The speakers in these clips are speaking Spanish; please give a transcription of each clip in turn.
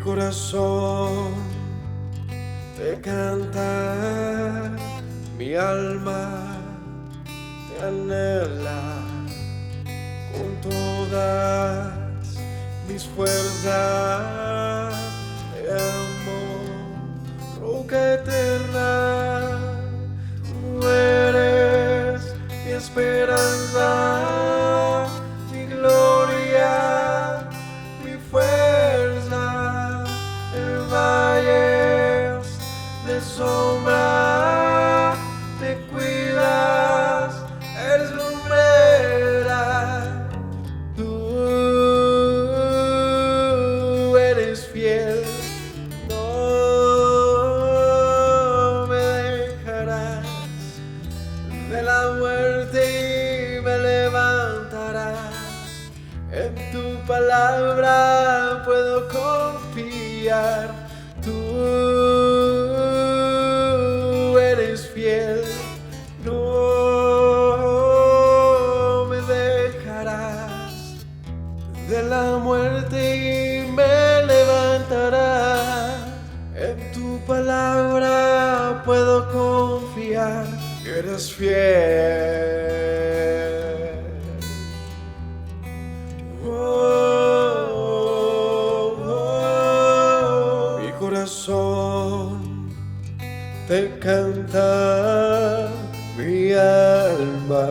corazón te canta, mi alma te anhela con todas mis fuerzas. Te amo, roca eterna, tú eres mi esperanza, mi gloria, mi fuerza. En valles de sombra te cuidas, eres lumbrera. Tú eres fiel, no me dejarás de la muerte y me levantarás. En tu palabra puedo confiar. Tú eres fiel, no me dejarás de la muerte y me levantarás. En tu palabra puedo confiar. Eres fiel. Mi corazón te canta, mi alma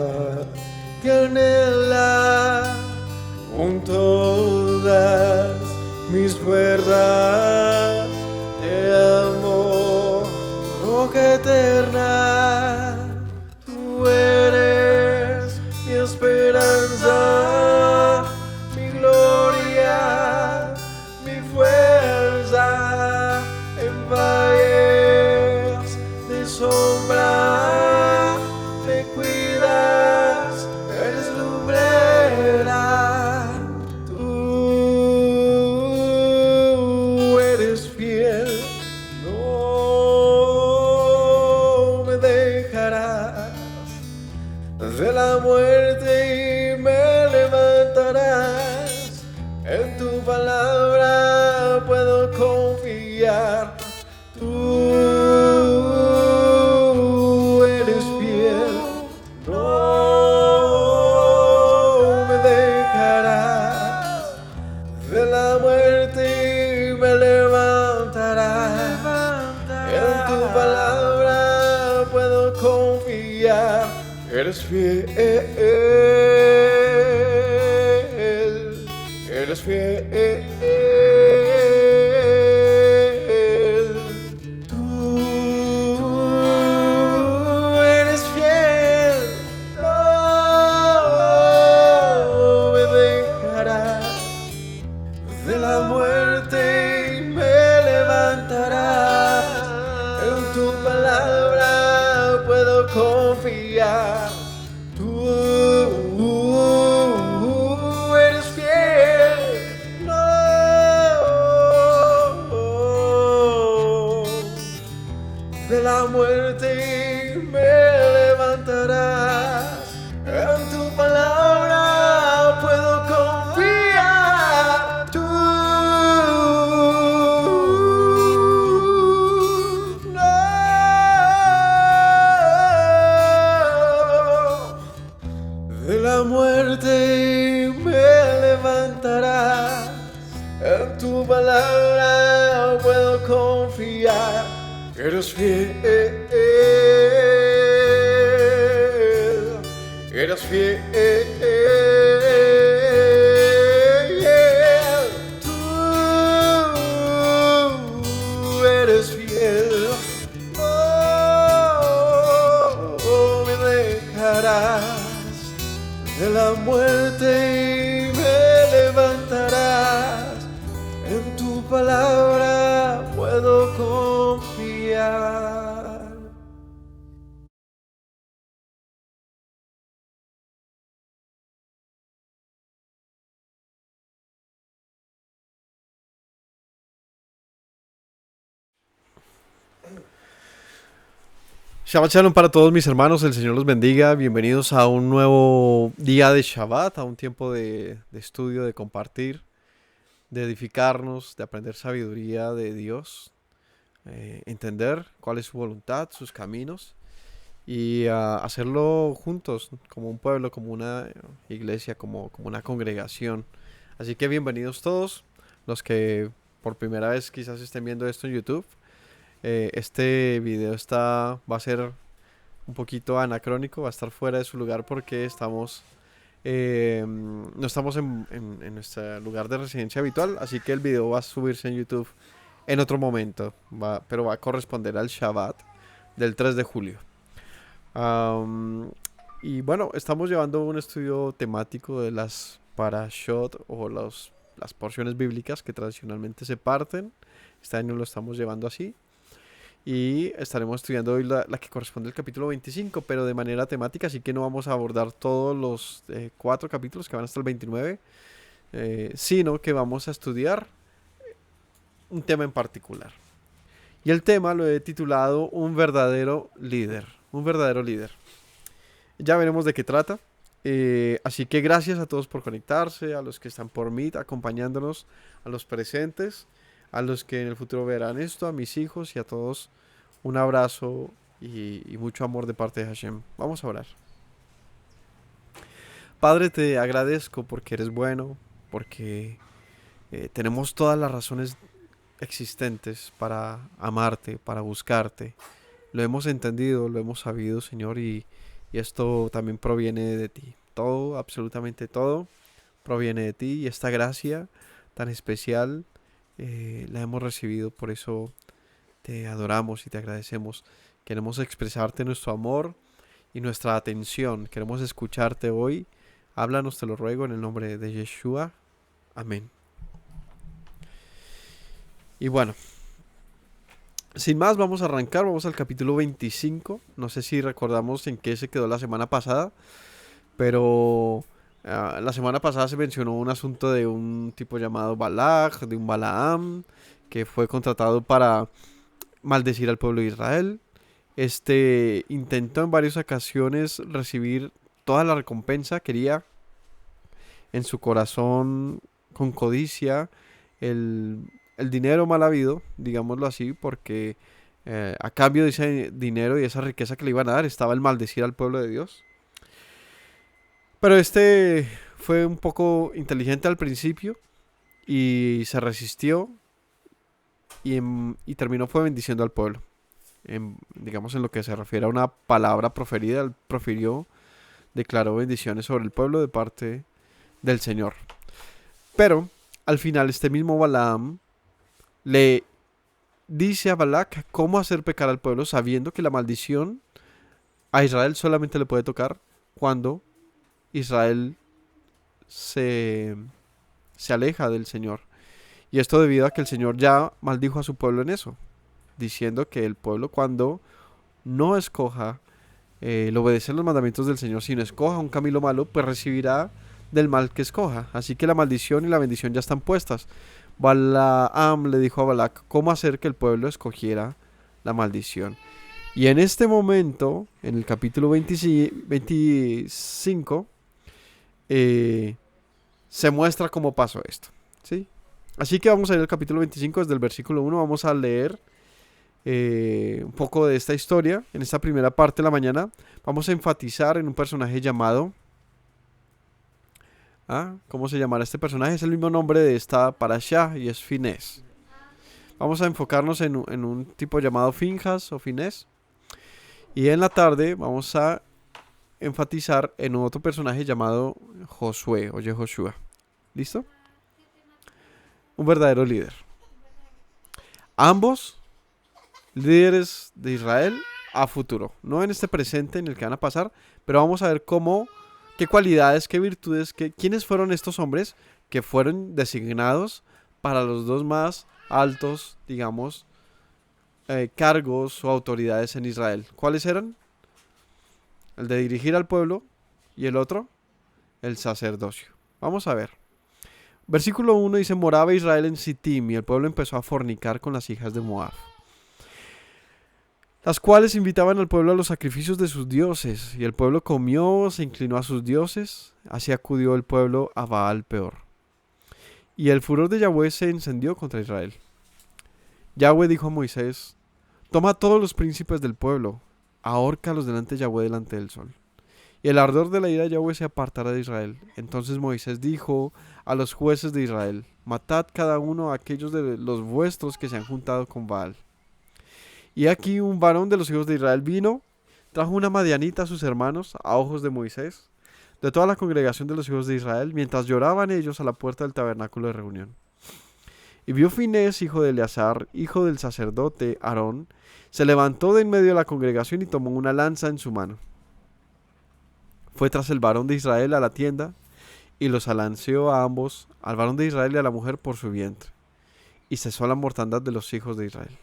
te anhela con todas mis fuerzas. Te amo, roca eterna, tú eres mi esperanza, mi gloria, mi fuerza. En valles de sombra me cuidas, eres lumbrera. Tú eres fiel, no me dejarás de la muerte y me levantarás. En tu palabra puedo confiar. Tú eres fiel, no me dejarás de la muerte y me levantarás. En tu palabra puedo confiar. Eres fiel, eres fiel. Tú eres fiel, no me dejarás de la muerte y me levantarás. En tu palabra puedo confiar. Tú eres fiel, no de la muerte y me levantarás. En tu palabra puedo confiar. Tú no de la muerte y me levantarás. En tu palabra puedo confiar. Eres fiel, eres fiel. Tú eres fiel, no me dejarás de la muerte y me levantarás. En tu palabra puedo confiar. Shabbat Shalom para todos mis hermanos, el Señor los bendiga. Bienvenidos a un nuevo día de Shabbat, a un tiempo de estudio, de compartir. de edificarnos, de aprender sabiduría de Dios, entender cuál es su voluntad, sus caminos y hacerlo juntos, como un pueblo, como una iglesia, como una congregación. Así que bienvenidos todos los que por primera vez quizás estén viendo esto en YouTube. Este video va a ser un poquito anacrónico, va a estar fuera de su lugar porque no estamos en nuestro lugar de residencia habitual, así que el video va a subirse en YouTube en otro momento, pero va a corresponder al Shabbat del 3 de julio. Y bueno, estamos llevando un estudio temático de las parashot o las porciones bíblicas que tradicionalmente se parten. Este año lo estamos llevando así. Y estaremos estudiando hoy la que corresponde al capítulo 25, pero de manera temática, así que no vamos a abordar todos los 4 capítulos que van hasta el 29, sino que vamos a estudiar un tema en particular. Y el tema lo he titulado Un verdadero líder. Un verdadero líder. Ya veremos de qué trata. Así que gracias a todos por conectarse, a los que están por Meet acompañándonos, a los presentes, a los que en el futuro verán esto, a mis hijos y a todos un abrazo y mucho amor de parte de Hashem. Vamos a orar. Padre, te agradezco porque eres bueno, porque tenemos todas las razones existentes para amarte, para buscarte. Lo hemos entendido, lo hemos sabido, Señor, y esto también proviene de ti. Todo, absolutamente todo, proviene de ti y esta gracia tan especial la hemos recibido, por eso te adoramos y te agradecemos. Queremos expresarte nuestro amor y nuestra atención. Queremos escucharte hoy. Háblanos, te lo ruego, en el nombre de Yeshua. Amén. Y bueno, sin más, vamos a arrancar. Vamos al capítulo 25. No sé si recordamos en qué se quedó la semana pasada, pero la semana pasada se mencionó un asunto de un tipo llamado Balak, de un Balaam, que fue contratado para maldecir al pueblo de Israel. Intentó en varias ocasiones recibir toda la recompensa, quería en su corazón con codicia el dinero mal habido, digámoslo así, porque a cambio de ese dinero y esa riqueza que le iban a dar estaba el maldecir al pueblo de Dios. Pero fue un poco inteligente al principio y se resistió y terminó fue bendiciendo al pueblo. Digamos en lo que se refiere a una palabra proferida, él declaró bendiciones sobre el pueblo de parte del Señor. Pero al final este mismo Balaam le dice a Balak cómo hacer pecar al pueblo, sabiendo que la maldición a Israel solamente le puede tocar cuando Israel se aleja del Señor. Y esto debido a que el Señor ya maldijo a su pueblo en eso, diciendo que el pueblo cuando no escoja el obedecer los mandamientos del Señor, sino escoja un camino malo, pues recibirá del mal que escoja. Así que la maldición y la bendición ya están puestas. Balaam le dijo a Balak cómo hacer que el pueblo escogiera la maldición. Y en este momento, en el capítulo 25, se muestra cómo pasó esto, ¿sí? Así que vamos a ir al capítulo 25 desde el versículo 1. Vamos a leer un poco de esta historia. En esta primera parte de la mañana vamos a enfatizar en un personaje llamado... ¿Cómo se llamará este personaje? Es el mismo nombre de esta parashá y es Finés. Vamos a enfocarnos en un tipo llamado Finjas o Finés. Y en la tarde vamos a enfatizar en otro personaje llamado Josué o Yehoshua. ¿Listo? Un verdadero líder. Ambos líderes de Israel a futuro. No en este presente en el que van a pasar, pero vamos a ver qué cualidades, qué virtudes, quiénes fueron estos hombres que fueron designados para los dos más altos, digamos, cargos o autoridades en Israel. ¿Cuáles eran? El de dirigir al pueblo y el otro, el sacerdocio. Vamos a ver. Versículo 1 dice, moraba Israel en Sittim y el pueblo empezó a fornicar con las hijas de Moab, las cuales invitaban al pueblo a los sacrificios de sus dioses. Y el pueblo comió, se inclinó a sus dioses, así acudió el pueblo a Baal Peor. Y el furor de Yahweh se encendió contra Israel. Yahweh dijo a Moisés: toma a todos los príncipes del pueblo, ahórcalos delante de Yahweh delante del sol. Y el ardor de la ira de Yahweh se apartará de Israel. Entonces Moisés dijo a los jueces de Israel: matad cada uno a aquellos de los vuestros que se han juntado con Baal. Y aquí un varón de los hijos de Israel vino, trajo una madianita a sus hermanos a ojos de Moisés, de toda la congregación de los hijos de Israel, mientras lloraban ellos a la puerta del tabernáculo de reunión. Y vio Finés, hijo de Eleazar, hijo del sacerdote Aarón, se levantó de en medio de la congregación y tomó una lanza en su mano. Fue tras el varón de Israel a la tienda y los alanceó a ambos, al varón de Israel y a la mujer por su vientre. Y cesó la mortandad de los hijos de Israel.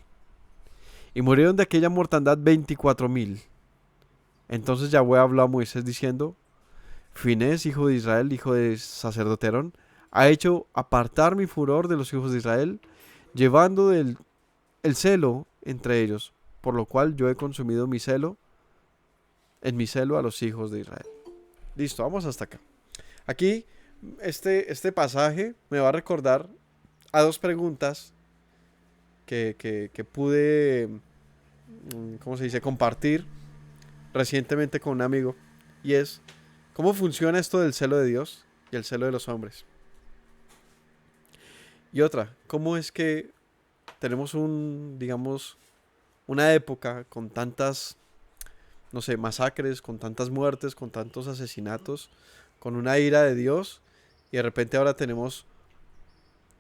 Y murieron de aquella mortandad 24,000. Entonces Yahweh habló a Moisés diciendo: Finés, hijo de Israel, hijo de sacerdote Aarón, ha hecho apartar mi furor de los hijos de Israel, llevando el celo entre ellos, por lo cual yo he consumido mi celo a los hijos de Israel. Listo, vamos hasta acá. Aquí, este pasaje me va a recordar a dos preguntas que pude, ¿cómo se dice?, compartir recientemente con un amigo. Y es: ¿cómo funciona esto del celo de Dios y el celo de los hombres? Y otra, ¿cómo es que tenemos una época con tantas, no sé, masacres, con tantas muertes, con tantos asesinatos, con una ira de Dios, y de repente ahora tenemos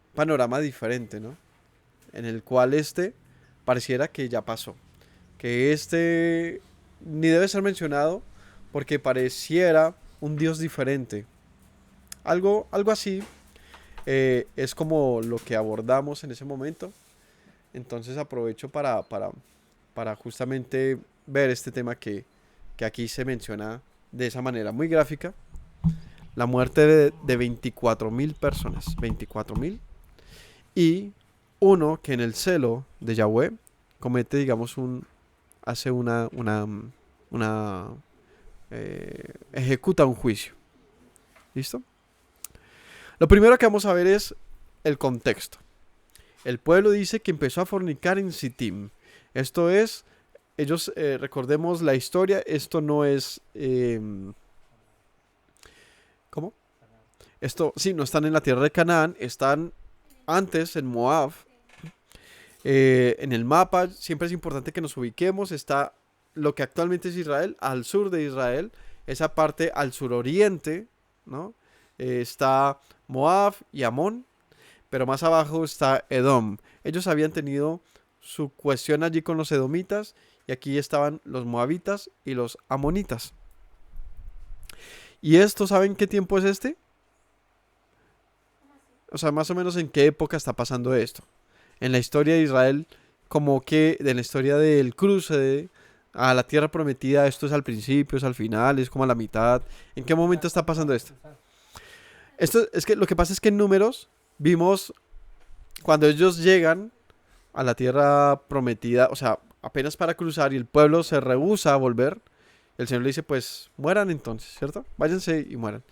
un panorama diferente, ¿no? En el cual pareciera que ya pasó, que ni debe ser mencionado porque pareciera un Dios diferente. Algo así es como lo que abordamos en ese momento. Entonces aprovecho para justamente ver este tema que aquí se menciona de esa manera muy gráfica: la muerte de 24,000 personas, 24,000, y uno que en el celo de Yahweh comete, digamos, ejecuta un juicio. ¿Listo? Lo primero que vamos a ver es el contexto. El pueblo dice que empezó a fornicar en Sittim. Esto es, ellos, recordemos la historia, esto no es... ¿Cómo? Esto, sí, no están en la tierra de Canaán, están antes en Moab. En el mapa siempre es importante que nos ubiquemos. Está lo que actualmente es Israel, al sur de Israel, esa parte al suroriente, ¿no? Está Moab y Amón, pero más abajo está Edom. Ellos habían tenido su cuestión allí con los edomitas, y aquí estaban los moabitas y los amonitas. ¿Y esto saben qué tiempo es este? O sea, más o menos en qué época está pasando esto. En la historia de Israel, como que de la historia del cruce a la tierra prometida, esto es al principio, es al final, es como a la mitad. ¿En qué momento está pasando esto? Esto es que lo que pasa es que en Números vimos cuando ellos llegan a la tierra prometida, o sea, apenas para cruzar, y el pueblo se rehúsa a volver. El Señor le dice: pues mueran entonces, ¿cierto? Váyanse y mueran.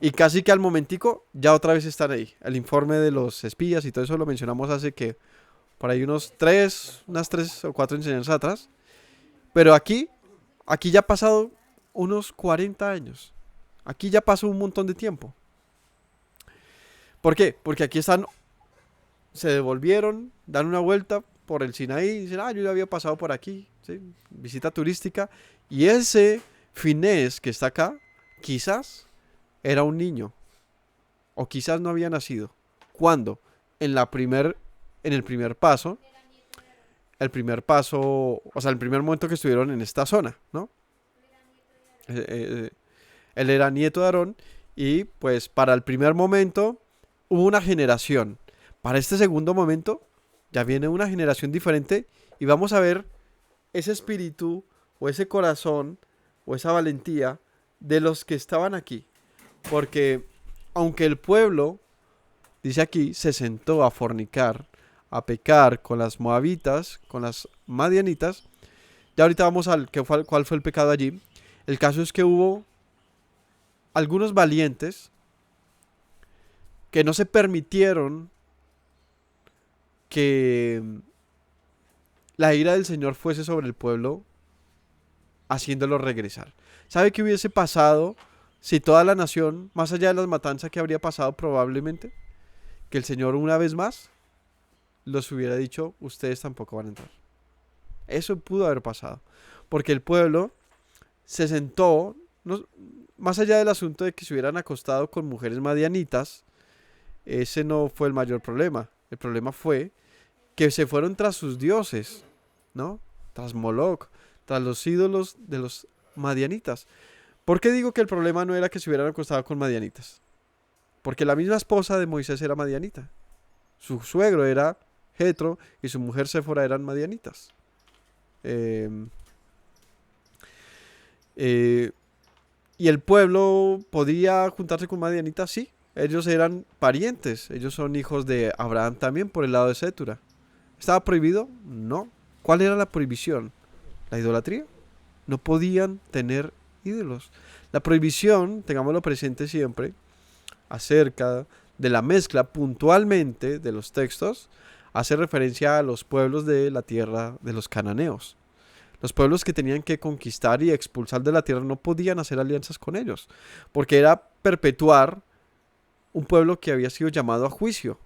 Y casi que al momentico ya otra vez están ahí. El informe de los espías y todo eso lo mencionamos hace que por ahí unas 3 o 4 enseñanzas atrás. Pero aquí ya ha pasado unos 40 años. Aquí ya pasó un montón de tiempo. ¿Por qué? Porque aquí se devolvieron, dan una vuelta por el Sinaí y dicen: yo ya había pasado por aquí, ¿sí? Visita turística. Y ese Finés que está acá, quizás era un niño, o quizás no había nacido. ¿Cuándo? En el primer paso, o sea, el primer momento que estuvieron en esta zona, ¿no? Él era nieto de Aarón, y pues para el primer momento hubo una generación. Para este segundo momento ya viene una generación diferente, y vamos a ver ese espíritu o ese corazón o esa valentía de los que estaban aquí. Porque aunque el pueblo, dice aquí, se sentó a fornicar, a pecar con las moabitas, con las madianitas, ya ahorita vamos al cuál fue el pecado allí. El caso es que hubo algunos valientes que no se permitieron que la ira del Señor fuese sobre el pueblo, haciéndolo regresar. ¿Sabe qué hubiese pasado si toda la nación, más allá de las matanzas que habría pasado probablemente, que el Señor una vez más los hubiera dicho, ustedes tampoco van a entrar? Eso pudo haber pasado, porque el pueblo se sentó, más allá del asunto de que se hubieran acostado con mujeres madianitas, ese no fue el mayor problema. El problema fue que se fueron tras sus dioses, ¿no? Tras Moloch, tras los ídolos de los madianitas. ¿Por qué digo que el problema no era que se hubieran acostado con madianitas? Porque la misma esposa de Moisés era madianita. Su suegro era Jetro y su mujer Séfora eran madianitas. Eh, eh, y el pueblo podía juntarse con madianitas, sí. Ellos eran parientes. Ellos son hijos de Abraham también por el lado de Sétura. ¿Estaba prohibido? No. ¿Cuál era la prohibición? ¿La idolatría? No podían tener ídolos. La prohibición, tengámoslo presente siempre, acerca de la mezcla puntualmente de los textos, hace referencia a los pueblos de la tierra de los cananeos. Los pueblos que tenían que conquistar y expulsar de la tierra no podían hacer alianzas con ellos, porque era perpetuar un pueblo que había sido llamado a juicio.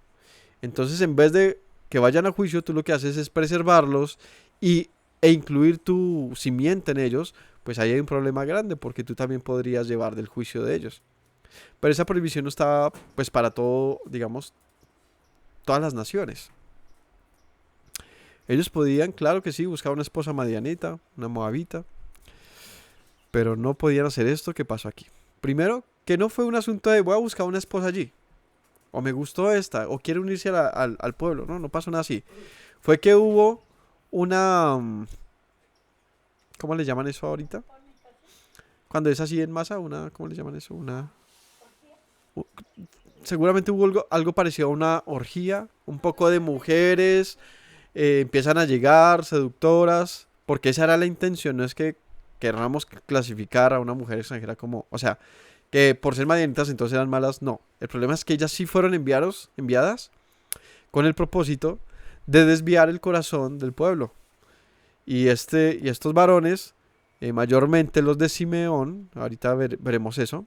Entonces, en vez de que vayan a juicio, tú lo que haces es preservarlos e incluir tu simiente en ellos, pues ahí hay un problema grande, porque tú también podrías llevar del juicio de ellos. Pero esa prohibición no estaba, pues, para todo, digamos, todas las naciones. Ellos podían, claro que sí, buscar una esposa madianita, una moabita, pero no podían hacer esto que pasó aquí. Primero, que no fue un asunto de voy a buscar una esposa allí, o me gustó esta, o quiere unirse al pueblo. No pasó nada así. Fue que hubo una... ¿Cómo le llaman eso ahorita? Cuando es así en masa, ¿cómo le llaman eso? u- Seguramente hubo algo parecido a una orgía, un poco de mujeres, empiezan a llegar, seductoras, porque esa era la intención, no es que queramos clasificar a una mujer extranjera como, o sea, que por ser madianitas entonces eran malas, no. El problema es que ellas sí fueron enviadas con el propósito de desviar el corazón del pueblo. Y estos varones, mayormente los de Simeón, ahorita veremos eso,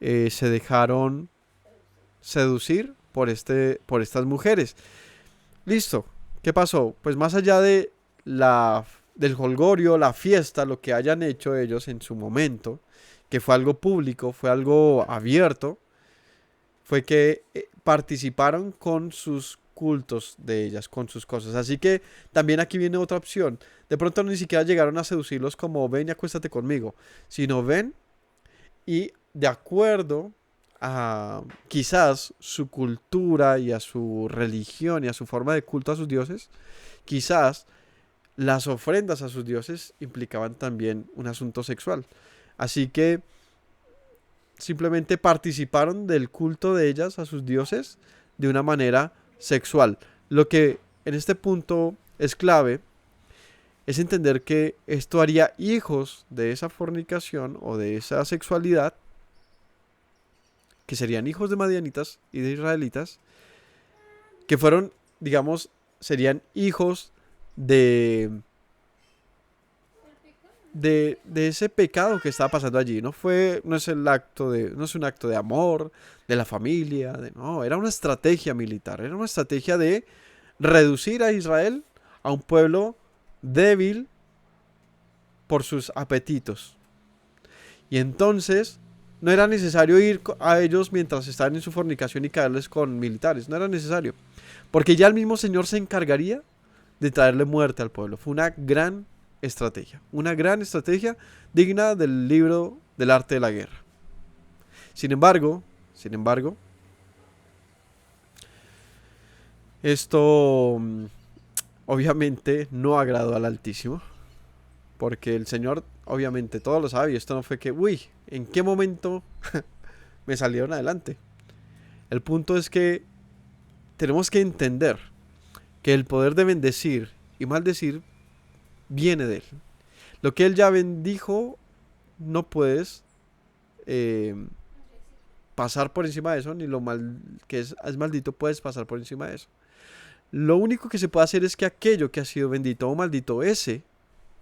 se dejaron seducir por estas mujeres. Listo. ¿Qué pasó? Pues más allá del jolgorio, la fiesta, lo que hayan hecho ellos en su momento, que fue algo público, fue algo abierto, fue que participaron con sus cultos de ellas, con sus cosas. Así que también aquí viene otra opción. De pronto ni siquiera llegaron a seducirlos como ven y acuéstate conmigo, sino ven y de acuerdo a quizás su cultura y a su religión y a su forma de culto a sus dioses, quizás las ofrendas a sus dioses implicaban también un asunto sexual. Así que simplemente participaron del culto de ellas a sus dioses de una manera sexual. Lo que en este punto es clave es entender que esto haría hijos de esa fornicación o de esa sexualidad, que serían hijos de madianitas y de israelitas, que fueron, digamos, serían hijos de, de ese pecado que estaba pasando allí. No es no es un acto de amor, de la familia, no, era una estrategia militar, era una estrategia de reducir a Israel a un pueblo débil por sus apetitos. Y entonces no era necesario ir a ellos mientras estaban en su fornicación y caerles con militares. No era necesario. Porque ya el mismo Señor se encargaría de traerle muerte al pueblo. Fue una gran estrategia. Una gran estrategia digna del libro del arte de la guerra. Sin embargo, esto obviamente no agradó al Altísimo. Porque el Señor obviamente todo lo sabe. Y esto no fue que, uy, ¿en qué momento me salieron adelante? El punto es que tenemos que entender que el poder de bendecir y maldecir viene de Él. Lo que Él ya bendijo, no puedes, eh, pasar por encima de eso, ni lo mal que es maldito puedes pasar por encima de eso. Lo único que se puede hacer es que aquello que ha sido bendito o maldito, ese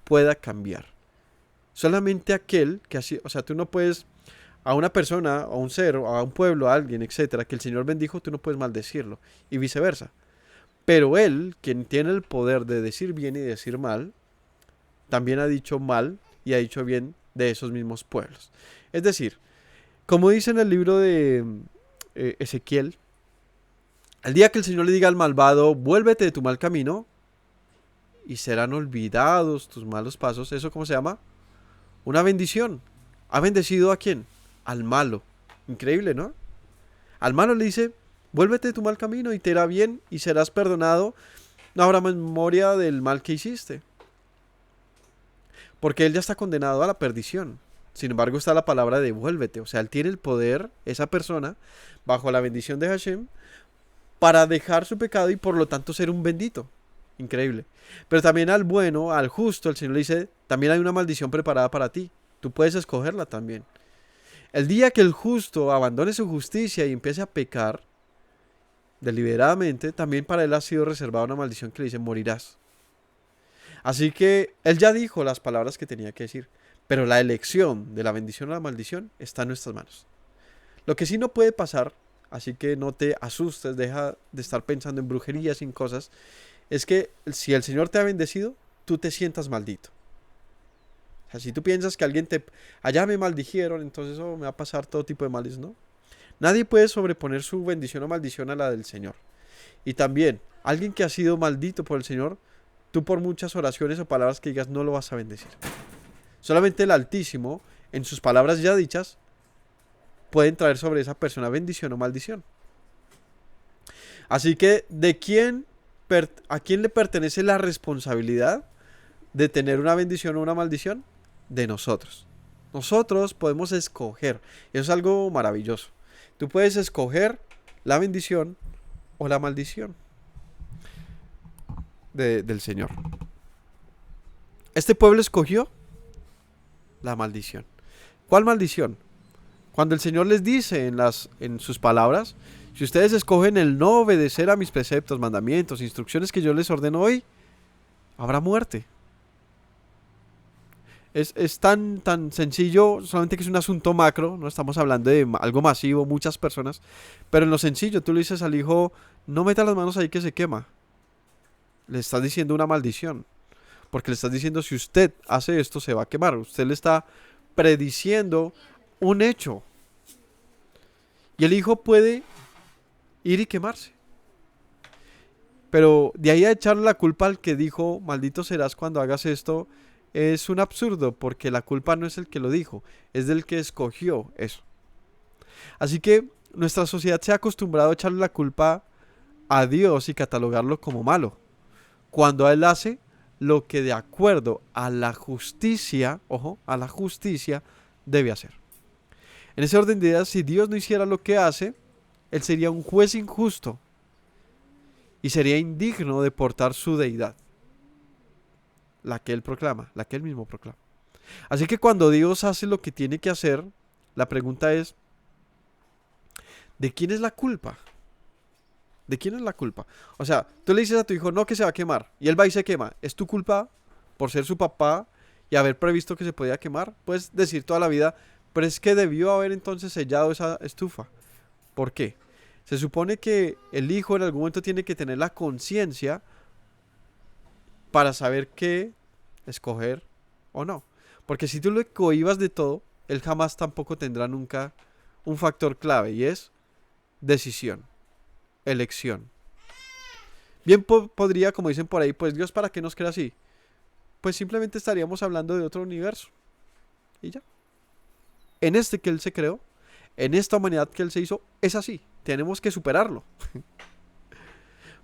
pueda cambiar. Solamente aquel que ha sido, o sea, tú no puedes a una persona, a un ser, a un pueblo, a alguien, etcétera, que el Señor bendijo, tú no puedes maldecirlo y viceversa. Pero él, quien tiene el poder de decir bien y decir mal, también ha dicho mal y ha dicho bien de esos mismos pueblos. Es decir, como dice en el libro de Ezequiel, el día que el Señor le diga al malvado, vuélvete de tu mal camino, y serán olvidados tus malos pasos, ¿eso cómo se llama? Una bendición. ¿Ha bendecido a quién? Al malo. Increíble, ¿no? Al malo le dice, vuélvete de tu mal camino y te irá bien y serás perdonado. No habrá memoria del mal que hiciste. Porque él ya está condenado a la perdición. Sin embargo está la palabra de vuélvete. O sea, él tiene el poder, esa persona, bajo la bendición de Hashem, para dejar su pecado y por lo tanto ser un bendito. Increíble. Pero también al bueno, al justo, el Señor le dice, también hay una maldición preparada para ti. Tú puedes escogerla también. El día que el justo abandone su justicia y empiece a pecar deliberadamente, también para él ha sido reservada una maldición que le dice, morirás. Así que él ya dijo las palabras que tenía que decir, pero la elección de la bendición o la maldición está en nuestras manos. Lo que sí no puede pasar, así que no te asustes, deja de estar pensando en brujerías y en cosas, es que si el Señor te ha bendecido, tú te sientas maldito. O sea, si tú piensas que allá me maldijeron, entonces me va a pasar todo tipo de males, ¿no? Nadie puede sobreponer su bendición o maldición a la del Señor. Y también, alguien que ha sido maldito por el Señor, tú por muchas oraciones o palabras que digas no lo vas a bendecir. Solamente el Altísimo, en sus palabras ya dichas, pueden traer sobre esa persona bendición o maldición. Así que, ¿a quién le pertenece la responsabilidad de tener una bendición o una maldición? De nosotros. Nosotros podemos escoger. Eso es algo maravilloso. Tú puedes escoger la bendición o la maldición del Señor. Este pueblo escogió la maldición. ¿Cuál maldición? Cuando el Señor les dice en sus palabras, si ustedes escogen el no obedecer a mis preceptos, mandamientos, instrucciones que yo les ordeno hoy, habrá muerte. Es tan sencillo, solamente que es un asunto macro, no estamos hablando de algo masivo, muchas personas, pero en lo sencillo, tú le dices al hijo, no meta las manos ahí que se quema. Le estás diciendo una maldición, porque le estás diciendo, si usted hace esto, se va a quemar. Usted le está prediciendo un hecho. Y el hijo puede ir y quemarse. Pero de ahí a echarle la culpa al que dijo, maldito serás cuando hagas esto, es un absurdo, porque la culpa no es el que lo dijo, es del que escogió eso. Así que nuestra sociedad se ha acostumbrado a echarle la culpa a Dios y catalogarlo como malo, cuando Él hace lo que de acuerdo a la justicia, ojo, a la justicia debe hacer. En ese orden de ideas, si Dios no hiciera lo que hace, Él sería un juez injusto y sería indigno de portar su deidad, la que Él proclama, la que Él mismo proclama. Así que cuando Dios hace lo que tiene que hacer, la pregunta es, ¿de quién es la culpa? ¿De quién es la culpa? O sea, tú le dices a tu hijo, no, que se va a quemar, y él va y se quema. ¿Es tu culpa por ser su papá y haber previsto que se podía quemar? Puedes decir toda la vida, pero es que debió haber entonces sellado esa estufa. ¿Por qué? Se supone que el hijo en algún momento tiene que tener la conciencia para saber qué escoger o no. Porque si tú lo cohibas de todo, él jamás tampoco tendrá nunca un factor clave, y es decisión, elección. Bien podría, como dicen por ahí, pues Dios, ¿para qué nos crea así? Pues simplemente estaríamos hablando de otro universo. Y ya. En este que Él se creó, en esta humanidad que Él se hizo, es así. Tenemos que superarlo.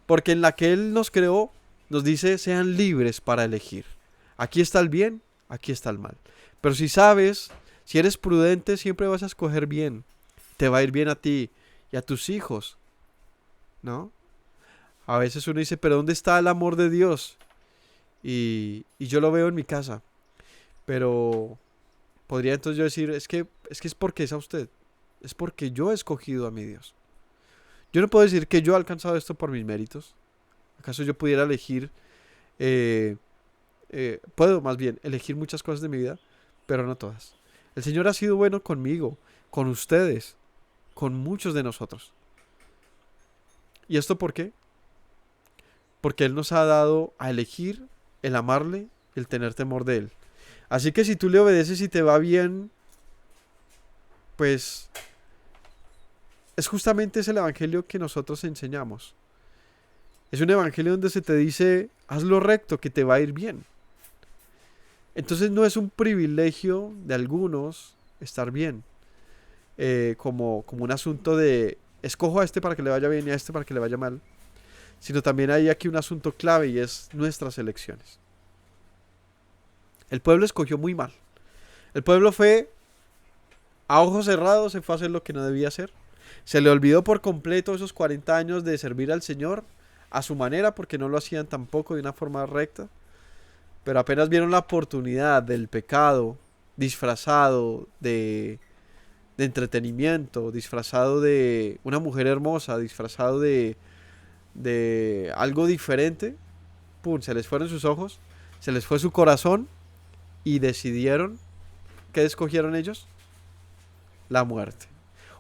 Porque en la que Él nos creó, nos dice, sean libres para elegir. Aquí está el bien, aquí está el mal. Pero si sabes, si eres prudente, siempre vas a escoger bien. Te va a ir bien a ti y a tus hijos, ¿no? A veces uno dice, pero ¿dónde está el amor de Dios? Y yo lo veo en mi casa. Pero podría entonces yo decir, es que es porque es a usted. es porque yo he escogido a mi Dios. Yo no puedo decir que yo he alcanzado esto por mis méritos. ¿Acaso yo pudiera elegir, eh, puedo más bien elegir muchas cosas de mi vida, pero no todas? El Señor ha sido bueno conmigo, con ustedes, con muchos de nosotros. ¿Y esto por qué? Porque Él nos ha dado a elegir el amarle y el tener temor de Él. Así que si tú le obedeces y te va bien, pues es justamente ese el evangelio que nosotros enseñamos. Es un evangelio donde se te dice, haz lo recto, que te va a ir bien. Entonces no es un privilegio de algunos estar bien, como un asunto de, escojo a este para que le vaya bien y a este para que le vaya mal, sino también hay aquí un asunto clave y es nuestras elecciones. El pueblo escogió muy mal. El pueblo fue, a ojos cerrados, se fue a hacer lo que no debía hacer. Se le olvidó por completo esos 40 años de servir al Señor a su manera, porque no lo hacían tampoco de una forma recta. Pero apenas vieron la oportunidad del pecado disfrazado de entretenimiento, disfrazado de una mujer hermosa, disfrazado de algo diferente, pum, se les fueron sus ojos, se les fue su corazón y decidieron, ¿qué escogieron ellos? La muerte.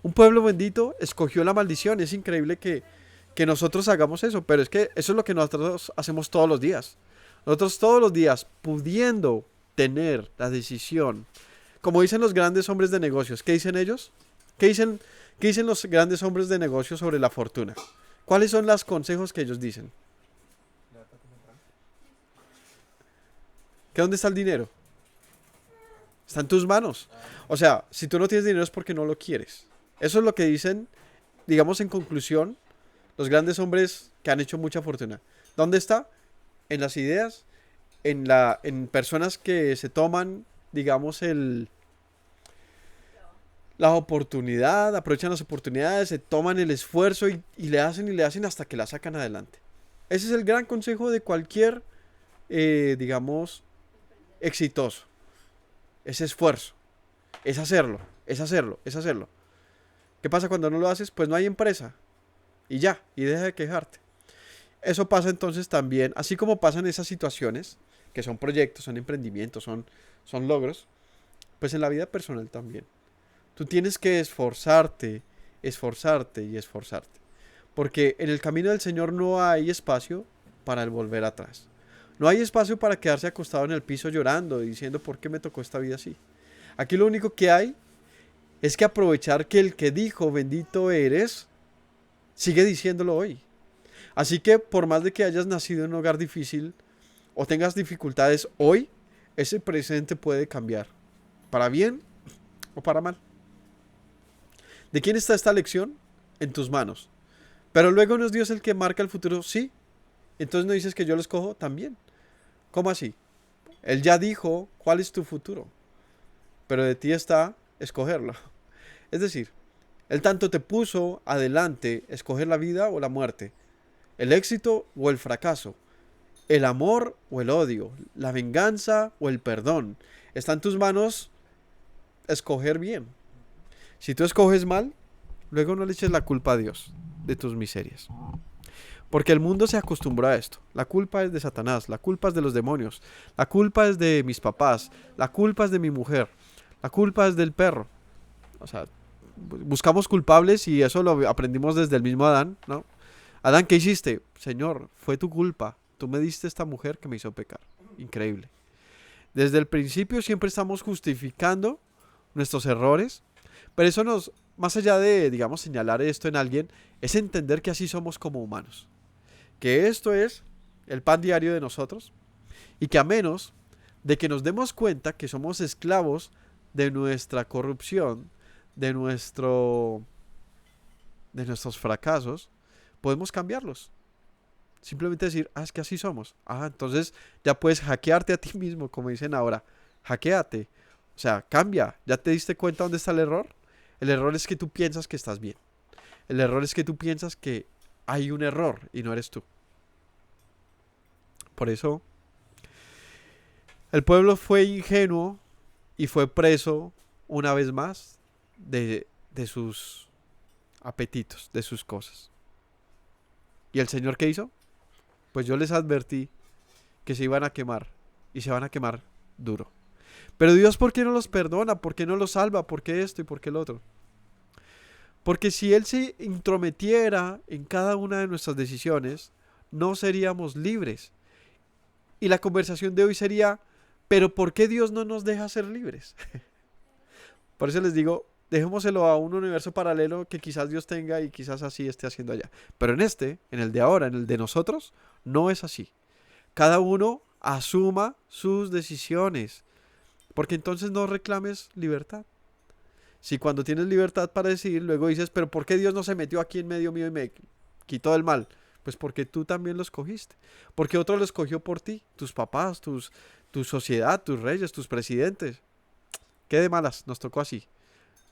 Un pueblo bendito escogió la maldición. Es increíble que nosotros hagamos eso, pero es que eso es lo que nosotros hacemos todos los días. Nosotros todos los días, pudiendo tener la decisión, como dicen los grandes hombres de negocios, ¿qué dicen ellos? ¿Qué dicen, qué dicen los grandes hombres de negocios sobre la fortuna? ¿Cuáles son los consejos que ellos dicen? ¿Que dónde está el dinero? Está en tus manos. O sea, si tú no tienes dinero es porque no lo quieres. Eso es lo que dicen, digamos en conclusión, los grandes hombres que han hecho mucha fortuna. ¿Dónde está? En las ideas, en personas que se toman, digamos, la oportunidad, aprovechan las oportunidades, se toman el esfuerzo y le hacen hasta que la sacan adelante. Ese es el gran consejo de cualquier, digamos, exitoso. Es esfuerzo, es hacerlo, es hacerlo, es hacerlo. ¿Qué pasa cuando no lo haces? Pues no hay empresa. Y ya, y deja de quejarte. Eso pasa entonces también, así como pasan esas situaciones, que son proyectos, son emprendimientos, son logros, pues en la vida personal también. Tú tienes que esforzarte, esforzarte y esforzarte. Porque en el camino del Señor no hay espacio para el volver atrás. No hay espacio para quedarse acostado en el piso llorando y diciendo por qué me tocó esta vida así. Aquí lo único que hay es que aprovechar que el que dijo bendito eres, sigue diciéndolo hoy. Así que por más de que hayas nacido en un hogar difícil o tengas dificultades hoy, ese presente puede cambiar. Para bien o para mal. ¿De quién está esta lección? En tus manos. Pero luego no es Dios el que marca el futuro, sí. Entonces no dices que yo lo escojo también. ¿Cómo así? Él ya dijo cuál es tu futuro. Pero de ti está escogerlo. Es decir, Él tanto te puso adelante escoger la vida o la muerte, el éxito o el fracaso, el amor o el odio, la venganza o el perdón. Está en tus manos escoger bien. Si tú escoges mal, luego no le eches la culpa a Dios de tus miserias. Porque el mundo se acostumbró a esto. La culpa es de Satanás, la culpa es de los demonios, la culpa es de mis papás, la culpa es de mi mujer, la culpa es del perro. O sea, buscamos culpables y eso lo aprendimos desde el mismo Adán, ¿no? Adán, ¿qué hiciste? Señor, fue tu culpa. Tú me diste esta mujer que me hizo pecar. Increíble. Desde el principio siempre estamos justificando nuestros errores, pero eso nos, más allá de, digamos, señalar esto en alguien, es entender que así somos como humanos. Que esto es el pan diario de nosotros y que a menos de que nos demos cuenta que somos esclavos de nuestra corrupción, de nuestros fracasos, podemos cambiarlos. Simplemente decir, es que así somos. Entonces ya puedes hackearte a ti mismo, como dicen ahora. Hackeate. O sea, cambia. ¿Ya te diste cuenta dónde está el error? El error es que tú piensas que estás bien. El error es que tú piensas que hay un error y no eres tú. Por eso, el pueblo fue ingenuo y fue preso una vez más de de sus apetitos, de sus cosas. ¿Y el Señor qué hizo? Pues yo les advertí que se iban a quemar y se van a quemar duro. Pero Dios, ¿por qué no los perdona? ¿Por qué no los salva? ¿Por qué esto y por qué el otro? Porque si Él se intrometiera en cada una de nuestras decisiones, no seríamos libres. Y la conversación de hoy sería, ¿pero por qué Dios no nos deja ser libres? Por eso les digo, dejémoselo a un universo paralelo que quizás Dios tenga y quizás así esté haciendo allá. Pero en este, en el de ahora, en el de nosotros, no es así. Cada uno asuma sus decisiones, porque entonces no reclames libertad. Si cuando tienes libertad para decidir, luego dices, pero ¿por qué Dios no se metió aquí en medio mío y me quitó el mal? Pues porque tú también lo escogiste. Porque otro lo escogió por ti, tus papás, tu sociedad, tus reyes, tus presidentes. ¿Qué de malas? Nos tocó así.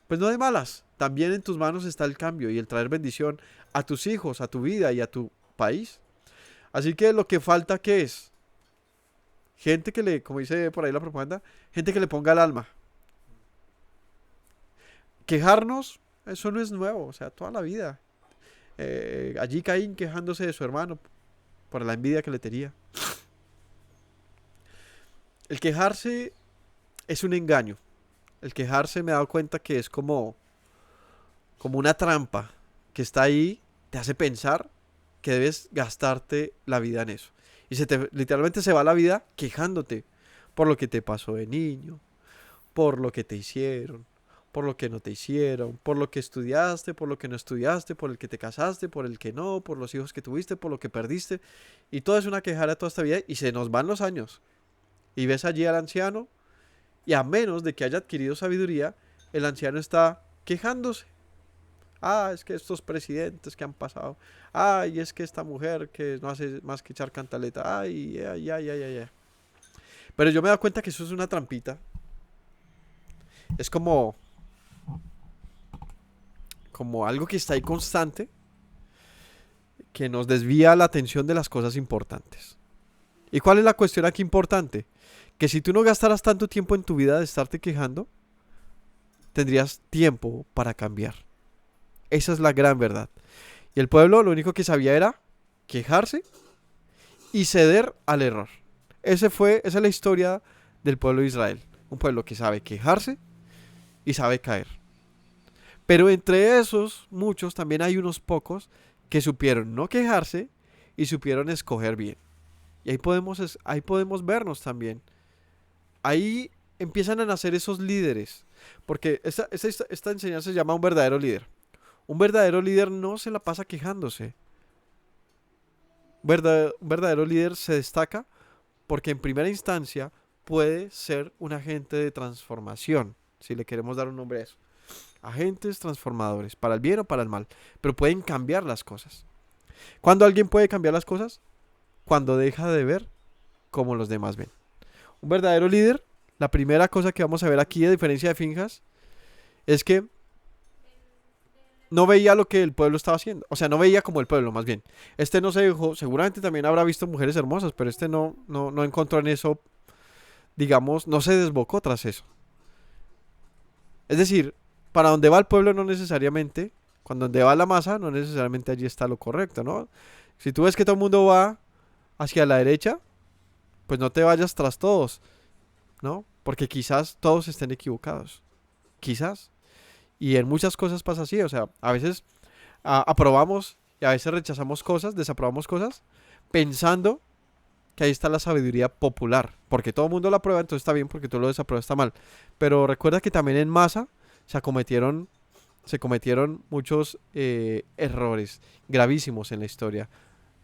Pues no de malas. También en tus manos está el cambio y el traer bendición a tus hijos, a tu vida y a tu país. Así que lo que falta, ¿qué es? Gente que le, como dice por ahí la propaganda, gente que le ponga el alma. Quejarnos, eso no es nuevo, o sea, toda la vida. Allí Caín quejándose de su hermano por la envidia que le tenía. El quejarse es un engaño. El quejarse me he dado cuenta que es como una trampa que está ahí, te hace pensar que debes gastarte la vida en eso. Y literalmente se va la vida quejándote por lo que te pasó de niño, por lo que te hicieron, por lo que no te hicieron, por lo que estudiaste, por lo que no estudiaste, por el que te casaste, por el que no, por los hijos que tuviste, por lo que perdiste. Y todo es una quejara toda esta vida y se nos van los años. Y ves allí al anciano y a menos de que haya adquirido sabiduría, el anciano está quejándose. Ah, es que estos presidentes que han pasado. Ay, es que esta mujer que no hace más que echar cantaleta. Ay, ay, ay, ay, ay, ay. Pero yo me he dado cuenta que eso es una trampita. Es como algo que está ahí constante, que nos desvía la atención de las cosas importantes. ¿Y cuál es la cuestión aquí importante? Que si tú no gastaras tanto tiempo en tu vida de estarte quejando, tendrías tiempo para cambiar. Esa es la gran verdad. Y el pueblo lo único que sabía era quejarse y ceder al error. Esa es la historia del pueblo de Israel. Un pueblo que sabe quejarse y sabe caer. Pero entre esos muchos también hay unos pocos que supieron no quejarse y supieron escoger bien. Y ahí podemos vernos también. Ahí empiezan a nacer esos líderes. Porque esta enseñanza se llama un verdadero líder. Un verdadero líder no se la pasa quejándose. Un verdadero líder se destaca porque en primera instancia puede ser un agente de transformación, si le queremos dar un nombre a eso. Agentes transformadores, para el bien o para el mal, pero pueden cambiar las cosas. ¿Cuándo alguien puede cambiar las cosas? Cuando deja de ver como los demás ven. Un verdadero líder, la primera cosa que vamos a ver aquí, a diferencia de Finjas, es que no veía lo que el pueblo estaba haciendo. O sea, no veía como el pueblo, más bien. Este no se dejó, seguramente también habrá visto mujeres hermosas, pero este no encontró en eso, digamos, no se desbocó tras eso. Es decir, para donde va el pueblo no necesariamente, cuando donde va la masa, no necesariamente allí está lo correcto, ¿no? Si tú ves que todo el mundo va hacia la derecha, pues no te vayas tras todos, ¿no? Porque quizás todos estén equivocados. Quizás. Y en muchas cosas pasa así, o sea, a veces aprobamos y a veces rechazamos cosas, desaprobamos cosas, pensando que ahí está la sabiduría popular, porque todo el mundo la aprueba, entonces está bien, porque tú lo desapruebas está mal. Pero recuerda que también en masa se cometieron muchos errores gravísimos en la historia.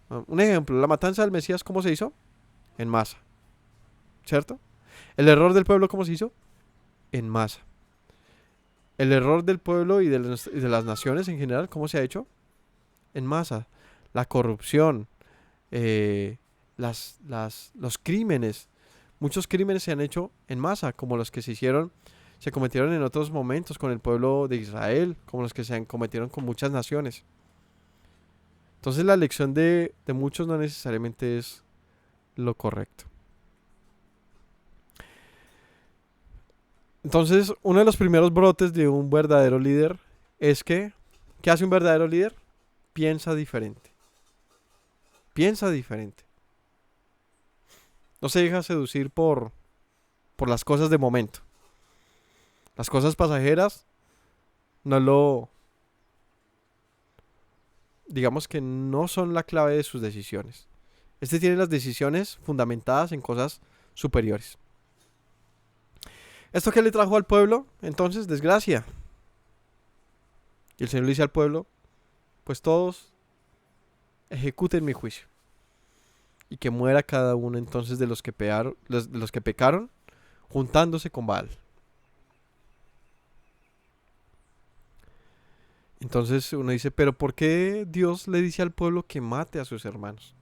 Un ejemplo, la matanza del Mesías, ¿cómo se hizo? En masa, ¿cierto? El error del pueblo, ¿cómo se hizo? En masa. El error del pueblo y de las naciones en general, ¿cómo se ha hecho? En masa. La corrupción, los crímenes. Muchos crímenes se han hecho en masa, como los que se cometieron en otros momentos con el pueblo de Israel, como los que se cometieron con muchas naciones. Entonces la elección de muchos no necesariamente es lo correcto. Entonces, uno de los primeros brotes de un verdadero líder es que, ¿qué hace un verdadero líder? Piensa diferente. Piensa diferente. No se deja seducir por las cosas de momento. Las cosas pasajeras no lo, digamos que no son la clave de sus decisiones. Este tiene las decisiones fundamentadas en cosas superiores. ¿Esto qué le trajo al pueblo? Entonces, desgracia. Y el Señor le dice al pueblo, pues todos ejecuten mi juicio. Y que muera cada uno entonces de los que pecaron, juntándose con Baal. Entonces uno dice, pero ¿por qué Dios le dice al pueblo que mate a sus hermanos?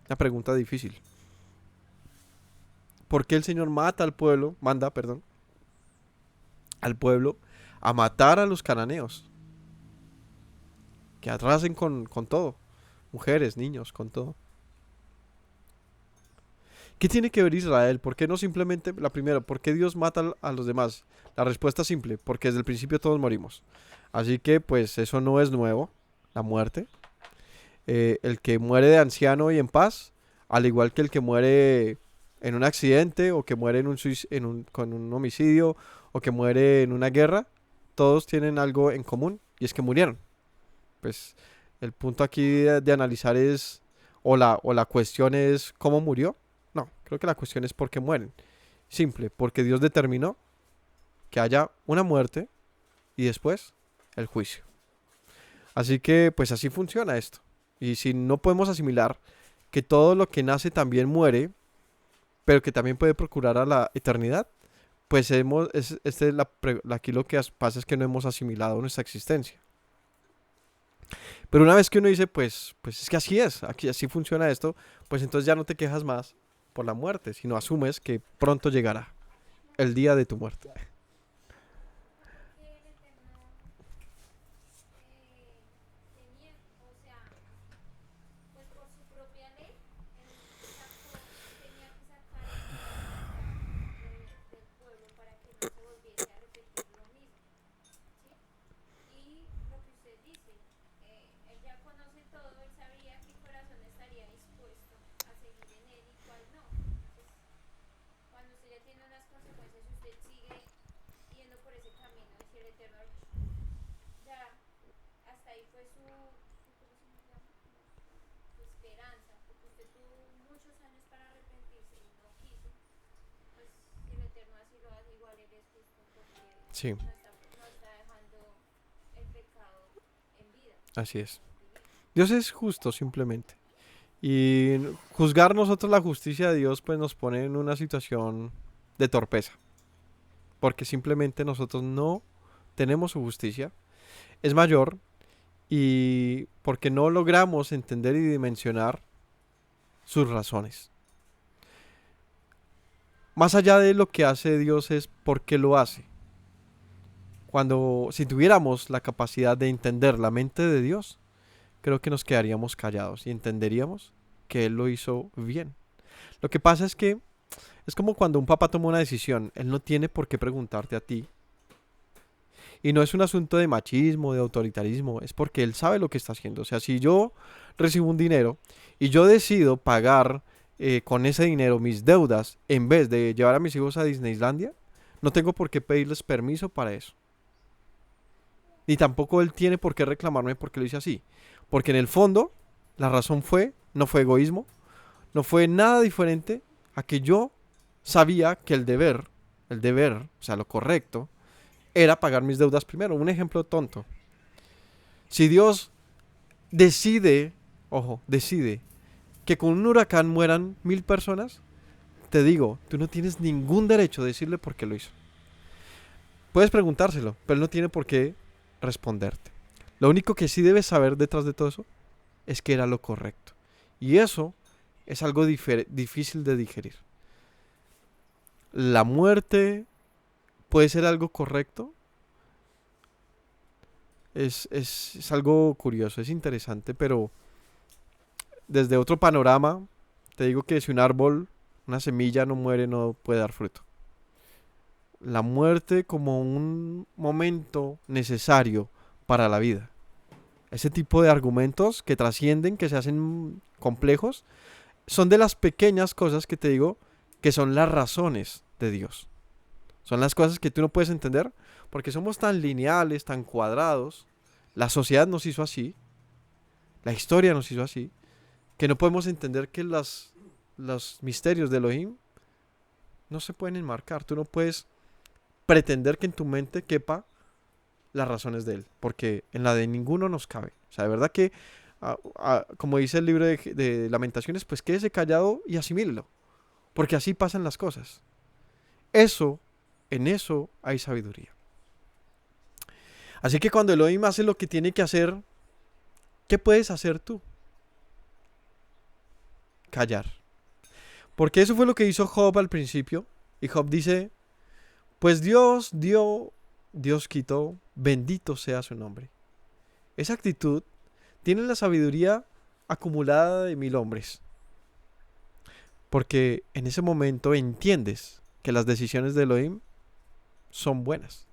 Una pregunta difícil. ¿Por qué el Señor manda, al pueblo a matar a los cananeos? Que arrasen con todo. Mujeres, niños, con todo. ¿Qué tiene que ver Israel? ¿Por qué no simplemente, la primera, por qué Dios mata a los demás? La respuesta es simple, porque desde el principio todos morimos. Así que pues eso no es nuevo, la muerte. El que muere de anciano y en paz, al igual que el que muere en un accidente o que muere con un homicidio o que muere en una guerra, todos tienen algo en común y es que murieron. Pues el punto aquí de analizar es, o la cuestión es cómo murió. No, creo que la cuestión es por qué mueren. Simple, porque Dios determinó que haya una muerte y después el juicio. Así que pues así funciona esto. Y si no podemos asimilar que todo lo que nace también muere, pero que también puede procurar a la eternidad, pues aquí lo que pasa es que no hemos asimilado nuestra existencia. Pero una vez que uno dice, pues es que así es, aquí así funciona esto, pues entonces ya no te quejas más por la muerte, sino asumes que pronto llegará el día de tu muerte. Sí, así es. Dios es justo simplemente. Y juzgar nosotros la justicia de Dios pues nos pone en una situación de torpeza. Porque simplemente nosotros no tenemos su justicia. Es mayor y porque no logramos entender y dimensionar sus razones. Más allá de lo que hace Dios es por qué lo hace. Si tuviéramos la capacidad de entender la mente de Dios, creo que nos quedaríamos callados y entenderíamos que Él lo hizo bien. Lo que pasa es que es como cuando un papá toma una decisión, Él no tiene por qué preguntarte a ti. Y no es un asunto de machismo, de autoritarismo, es porque Él sabe lo que está haciendo. O sea, si yo recibo un dinero y yo decido pagar con ese dinero mis deudas en vez de llevar a mis hijos a Disneylandia, no tengo por qué pedirles permiso para eso. Ni tampoco Él tiene por qué reclamarme porque lo hice así. Porque en el fondo, la razón no fue egoísmo, no fue nada diferente a que yo sabía que el deber, o sea, lo correcto, era pagar mis deudas primero. Un ejemplo tonto. Si Dios decide que con un huracán mueran 1000 personas, te digo, tú no tienes ningún derecho de decirle por qué lo hizo. Puedes preguntárselo, pero Él no tiene por qué responderte. Lo único que sí debes saber detrás de todo eso es que era lo correcto. Y eso es algo difícil de digerir. La muerte puede ser algo correcto. Es algo curioso, es interesante, pero desde otro panorama, te digo que si un árbol, una semilla no muere, no puede dar fruto. la muerte como un momento necesario para la vida. Ese tipo de argumentos que trascienden, que se hacen complejos, son de las pequeñas cosas que te digo que son las razones de Dios. Son las cosas que tú no puedes entender porque somos tan lineales, tan cuadrados. La sociedad nos hizo así, la historia nos hizo así, que no podemos entender que los misterios de Elohim no se pueden enmarcar. Tú no puedes pretender que en tu mente quepa las razones de él, porque en la de ninguno nos cabe. O sea, de verdad que, como dice el libro de Lamentaciones, pues quédese callado y asimílelo, porque así pasan las cosas. En eso hay sabiduría. Así que cuando Elohim hace lo que tiene que hacer, ¿qué puedes hacer tú? Callar. Porque eso fue lo que hizo Job al principio. Y Job dice, pues Dios dio, Dios quitó, bendito sea su nombre. Esa actitud tiene la sabiduría acumulada de 1000 hombres. Porque en ese momento entiendes que las decisiones de Elohim son buenas,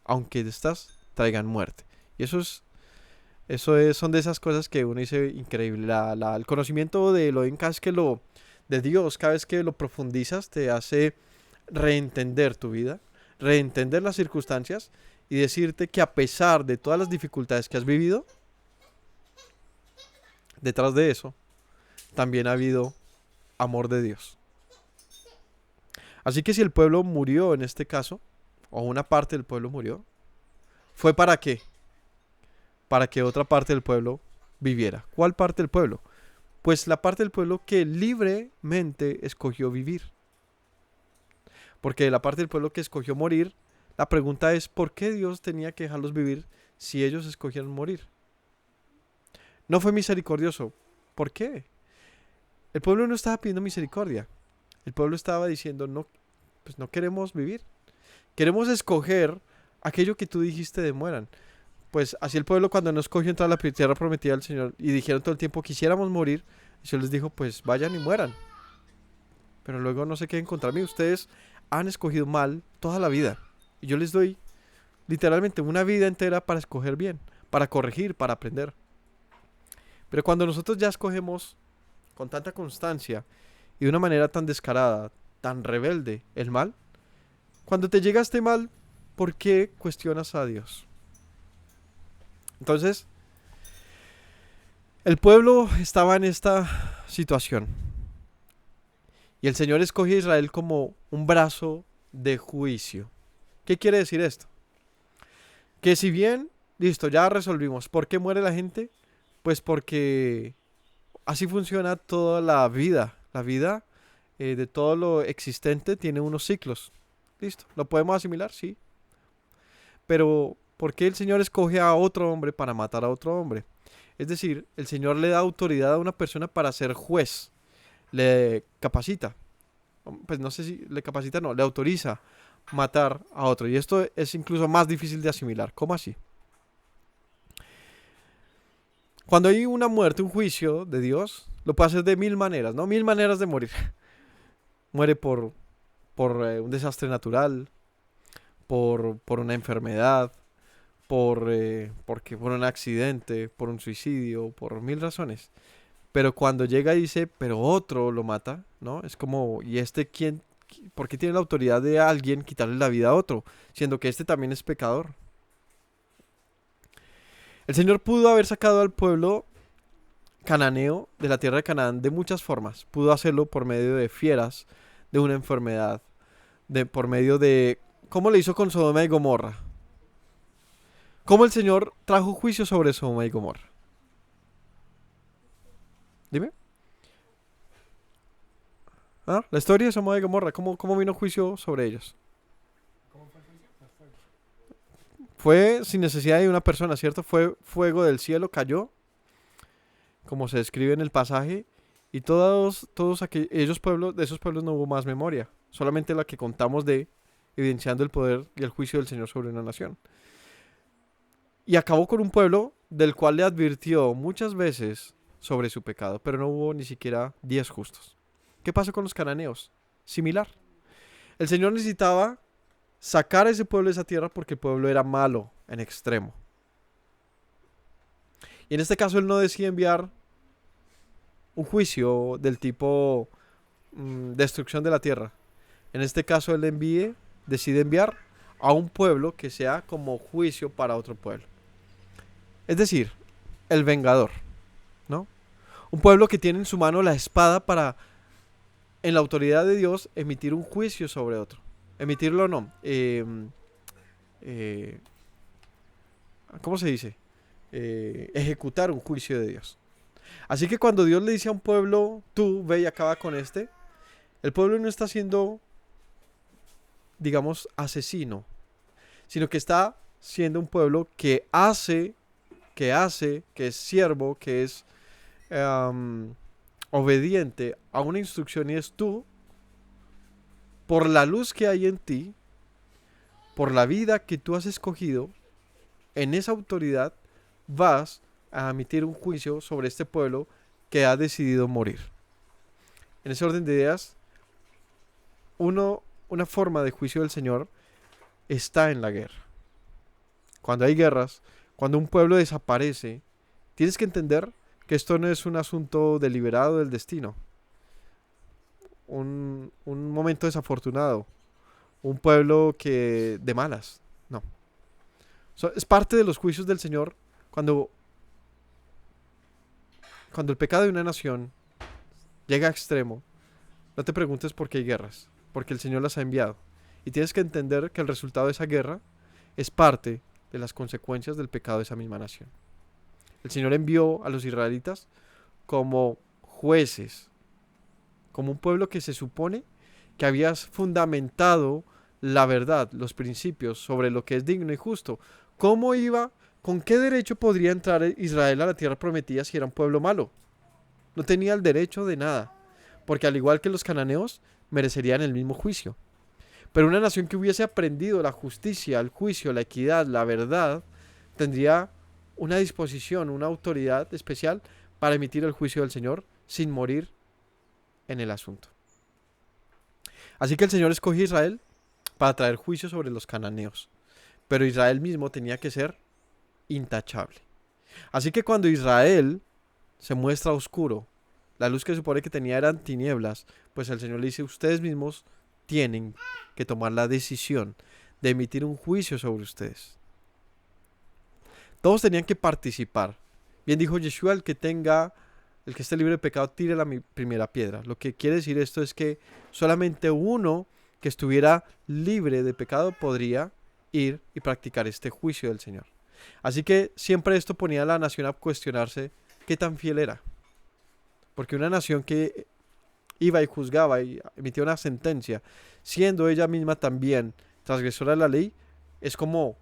aunque estas traigan muerte. Y son de esas cosas que uno dice increíble. El conocimiento de Elohim, de Dios, cada vez que lo profundizas, te hace reentender tu vida, reentender las circunstancias y decirte que a pesar de todas las dificultades que has vivido, detrás de eso también ha habido amor de Dios. Así que si el pueblo murió en este caso, o una parte del pueblo murió, ¿fue para qué? Para que otra parte del pueblo viviera. ¿Cuál parte del pueblo? Pues la parte del pueblo que libremente escogió vivir. Porque la parte del pueblo que escogió morir, la pregunta es, ¿por qué Dios tenía que dejarlos vivir si ellos escogieron morir? No fue misericordioso. ¿Por qué? El pueblo no estaba pidiendo misericordia. El pueblo estaba diciendo, no, pues no queremos vivir. Queremos escoger aquello que tú dijiste de mueran. Pues así el pueblo cuando no escogió entrar a la tierra prometida del Señor y dijeron todo el tiempo quisiéramos morir, el Señor les dijo, pues vayan y mueran. Pero luego no se queden contra mí. Ustedes han escogido mal toda la vida. Y yo les doy literalmente una vida entera para escoger bien, para corregir, para aprender. Pero cuando nosotros ya escogemos con tanta constancia y de una manera tan descarada, tan rebelde el mal, cuando te llega este mal, ¿por qué cuestionas a Dios? Entonces, el pueblo estaba en esta situación. Y el Señor escoge a Israel como un brazo de juicio. ¿Qué quiere decir esto? Que si bien, listo, ya resolvimos. ¿Por qué muere la gente? Pues porque así funciona toda la vida. La vida de todo lo existente tiene unos ciclos. Listo, ¿lo podemos asimilar? Sí. Pero, ¿por qué el Señor escoge a otro hombre para matar a otro hombre? Es decir, el Señor le da autoridad a una persona para ser juez. Le capacita. Pues no sé si le capacita, no, le autoriza matar a otro. Y esto es incluso más difícil de asimilar. ¿Cómo así? Cuando hay una muerte, un juicio de Dios, lo puede hacer de 1000 maneras, ¿no? 1000 maneras de morir. Muere por un desastre natural, por una enfermedad, por un accidente, por un suicidio, por 1000 razones. Pero cuando llega y dice, pero otro lo mata, ¿no? Es como, ¿y este quién? ¿Por qué tiene la autoridad de alguien quitarle la vida a otro? Siendo que este también es pecador. El Señor pudo haber sacado al pueblo cananeo de la tierra de Canaán de muchas formas. Pudo hacerlo por medio de fieras, de una enfermedad, por medio de... ¿Cómo le hizo con Sodoma y Gomorra? ¿Cómo el Señor trajo juicio sobre Sodoma y Gomorra? Dime. ¿Ah? La historia de Sodoma y Gomorra. ¿Cómo vino juicio sobre ellos? Fue sin necesidad de una persona, ¿cierto? Fue fuego del cielo, cayó, como se describe en el pasaje, y todos aquellos pueblos, de esos pueblos no hubo más memoria, solamente la que contamos de evidenciando el poder y el juicio del Señor sobre una nación. Y acabó con un pueblo del cual le advirtió muchas veces sobre su pecado, pero no hubo ni siquiera 10 justos. ¿Qué pasó con los cananeos? Similar. El Señor necesitaba sacar a ese pueblo de esa tierra porque el pueblo era malo en extremo. Y en este caso él no decide enviar un juicio del tipo destrucción de la tierra. En este caso él decide enviar a un pueblo que sea como juicio para otro pueblo. Es decir, el vengador, ¿no? Un pueblo que tiene en su mano la espada para, en la autoridad de Dios, emitir un juicio sobre otro. Emitirlo no. ¿Cómo se dice? Ejecutar un juicio de Dios. Así que cuando Dios le dice a un pueblo, tú ve y acaba con este, el pueblo no está siendo, digamos, asesino, sino que está siendo un pueblo que que es siervo, que es obediente a una instrucción, y es tú, por la luz que hay en ti, por la vida que tú has escogido, en esa autoridad vas a emitir un juicio sobre este pueblo que ha decidido morir. En ese orden de ideas, una forma de juicio del Señor está en la guerra. Cuando hay guerras, cuando un pueblo desaparece, tienes que entender que esto no es un asunto deliberado del destino, un momento desafortunado, un pueblo que de malas, no. Es parte de los juicios del Señor cuando, cuando el pecado de una nación llega a extremo. No te preguntes por qué hay guerras, porque el Señor las ha enviado. Y tienes que entender que el resultado de esa guerra es parte de las consecuencias del pecado de esa misma nación. El Señor envió a los israelitas como jueces, como un pueblo que se supone que había fundamentado la verdad, los principios sobre lo que es digno y justo. ¿Cómo iba, con qué derecho podría entrar Israel a la tierra prometida si era un pueblo malo? No tenía el derecho de nada, porque al igual que los cananeos, merecerían el mismo juicio. Pero una nación que hubiese aprendido la justicia, el juicio, la equidad, la verdad, tendría una disposición, una autoridad especial para emitir el juicio del Señor sin morir en el asunto. Así que el Señor escogió a Israel para traer juicio sobre los cananeos. Pero Israel mismo tenía que ser intachable. Así que cuando Israel se muestra oscuro, la luz que supone que tenía eran tinieblas, pues el Señor le dice, ustedes mismos tienen que tomar la decisión de emitir un juicio sobre ustedes. Todos tenían que participar. Bien dijo Yeshua, el que esté libre de pecado, tire la primera piedra. Lo que quiere decir esto es que solamente uno que estuviera libre de pecado podría ir y practicar este juicio del Señor. Así que siempre esto ponía a la nación a cuestionarse qué tan fiel era. Porque una nación que iba y juzgaba y emitía una sentencia, siendo ella misma también transgresora de la ley, es como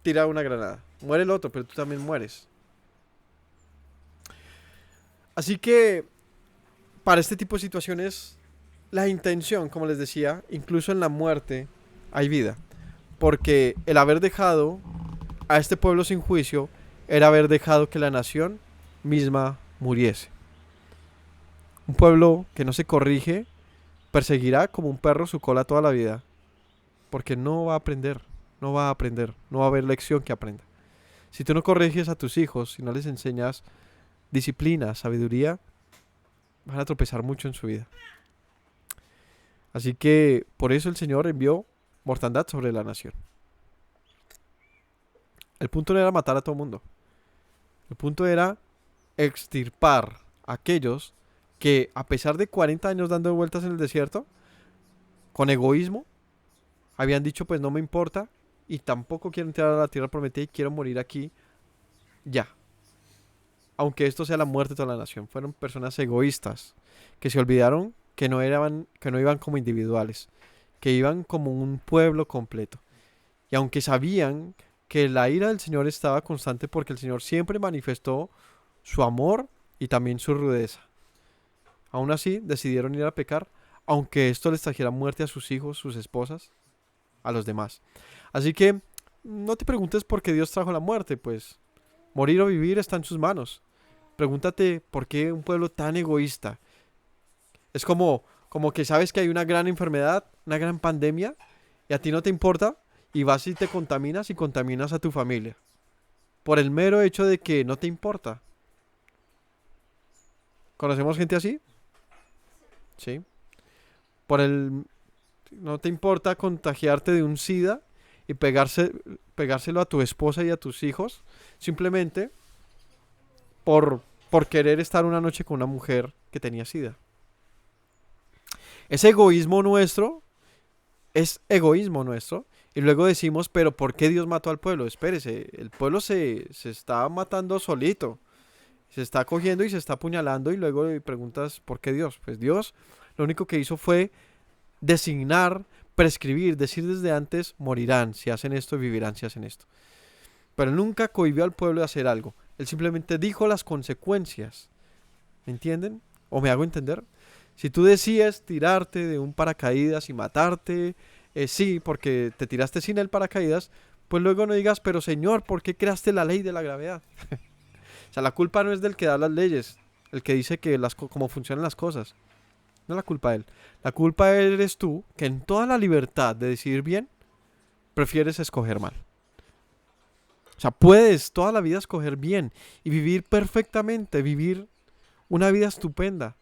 tirar una granada. Muere el otro, pero tú también mueres. Así que para este tipo de situaciones, la intención, como les decía, incluso en la muerte hay vida. Porque el haber dejado a este pueblo sin juicio era haber dejado que la nación misma muriese. Un pueblo que no se corrige perseguirá como un perro su cola toda la vida. Porque no va a aprender, no va a haber lección que aprenda. Si tú no corriges a tus hijos, si no les enseñas disciplina, sabiduría, van a tropezar mucho en su vida. Así que por eso el Señor envió mortandad sobre la nación. El punto no era matar a todo el mundo. El punto era extirpar a aquellos que, a pesar de 40 años dando vueltas en el desierto, con egoísmo, habían dicho, pues no me importa y tampoco quiero entrar a la tierra prometida y quiero morir aquí ya. Aunque esto sea la muerte de toda la nación. Fueron personas egoístas que se olvidaron que no iban como individuales, que iban como un pueblo completo. Y aunque sabían que la ira del Señor estaba constante porque el Señor siempre manifestó su amor y también su rudeza, aún así decidieron ir a pecar, aunque esto les trajera muerte a sus hijos, sus esposas, a los demás. Así que no te preguntes por qué Dios trajo la muerte, pues morir o vivir está en sus manos. Pregúntate por qué un pueblo tan egoísta. Es como que sabes que hay una gran enfermedad, una gran pandemia, y a ti no te importa y vas y te contaminas y contaminas a tu familia. Por el mero hecho de que no te importa. ¿Conocemos gente así? Sí. Por el no te importa contagiarte de un SIDA y pegárselo a tu esposa y a tus hijos simplemente por, por querer estar una noche con una mujer que tenía SIDA. Ese egoísmo nuestro es egoísmo nuestro. Y luego decimos, pero ¿por qué Dios mató al pueblo? Espérese, el pueblo se está matando solito. Se está cogiendo y se está apuñalando y luego le preguntas, ¿por qué Dios? Pues Dios lo único que hizo fue designar, prescribir, decir desde antes, morirán si hacen esto y vivirán si hacen esto. Pero nunca cohibió al pueblo de hacer algo. Él simplemente dijo las consecuencias. ¿Me entienden? ¿O me hago entender? Si tú decides tirarte de un paracaídas y matarte, sí, porque te tiraste sin el paracaídas, pues luego no digas, pero Señor, ¿por qué creaste la ley de la gravedad? O sea, la culpa no es del que da las leyes, el que dice que cómo funcionan las cosas. No es la culpa de él. La culpa eres tú, que en toda la libertad de decidir bien, prefieres escoger mal. O sea, puedes toda la vida escoger bien y vivir perfectamente, vivir una vida estupenda,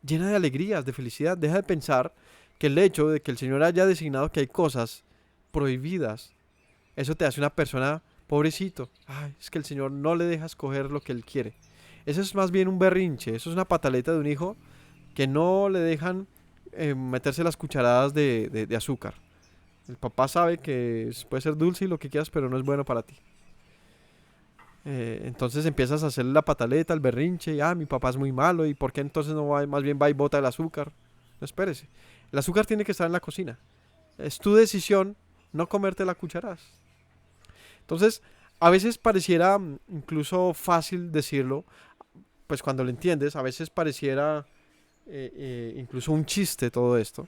llena de alegrías, de felicidad. Deja de pensar que el hecho de que el Señor haya designado que hay cosas prohibidas, eso te hace una persona pobrecito. Ay, es que el Señor no le deja escoger lo que Él quiere. Eso es más bien un berrinche, eso es una pataleta de un hijo que no le dejan meterse las cucharadas de azúcar. El papá sabe que puede ser dulce y lo que quieras, pero no es bueno para ti. Entonces empiezas a hacerle la pataleta, el berrinche, y mi papá es muy malo, ¿y por qué entonces no va, más bien va y bota el azúcar? No, espérese. El azúcar tiene que estar en la cocina. Es tu decisión no comerte las cucharadas. Entonces, a veces pareciera incluso fácil decirlo, pues cuando lo entiendes, a veces pareciera incluso un chiste todo esto.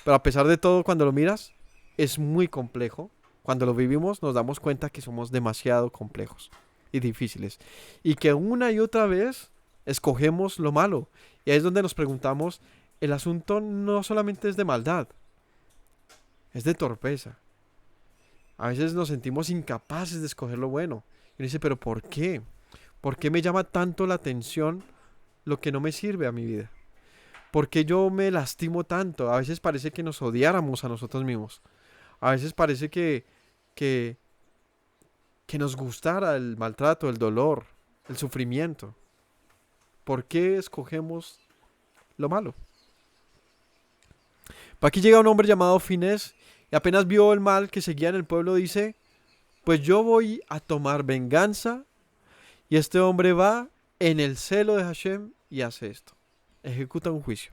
Pero a pesar de todo, cuando lo miras, es muy complejo. Cuando lo vivimos, nos damos cuenta que somos demasiado complejos y difíciles. Y que una y otra vez escogemos lo malo. Y ahí es donde nos preguntamos, el asunto no solamente es de maldad, es de torpeza. A veces nos sentimos incapaces de escoger lo bueno. Y uno dice, pero ¿por qué? ¿Por qué me llama tanto la atención lo que no me sirve a mi vida? ¿Por qué yo me lastimo tanto? A veces parece que nos odiáramos a nosotros mismos. A veces parece que, que nos gustara el maltrato, el dolor, el sufrimiento. ¿Por qué escogemos lo malo? Por aquí llega un hombre llamado Finés y apenas vio el mal que seguía en el pueblo dice, pues yo voy a tomar venganza. Y este hombre va en el celo de Hashem y hace esto. Ejecuta un juicio.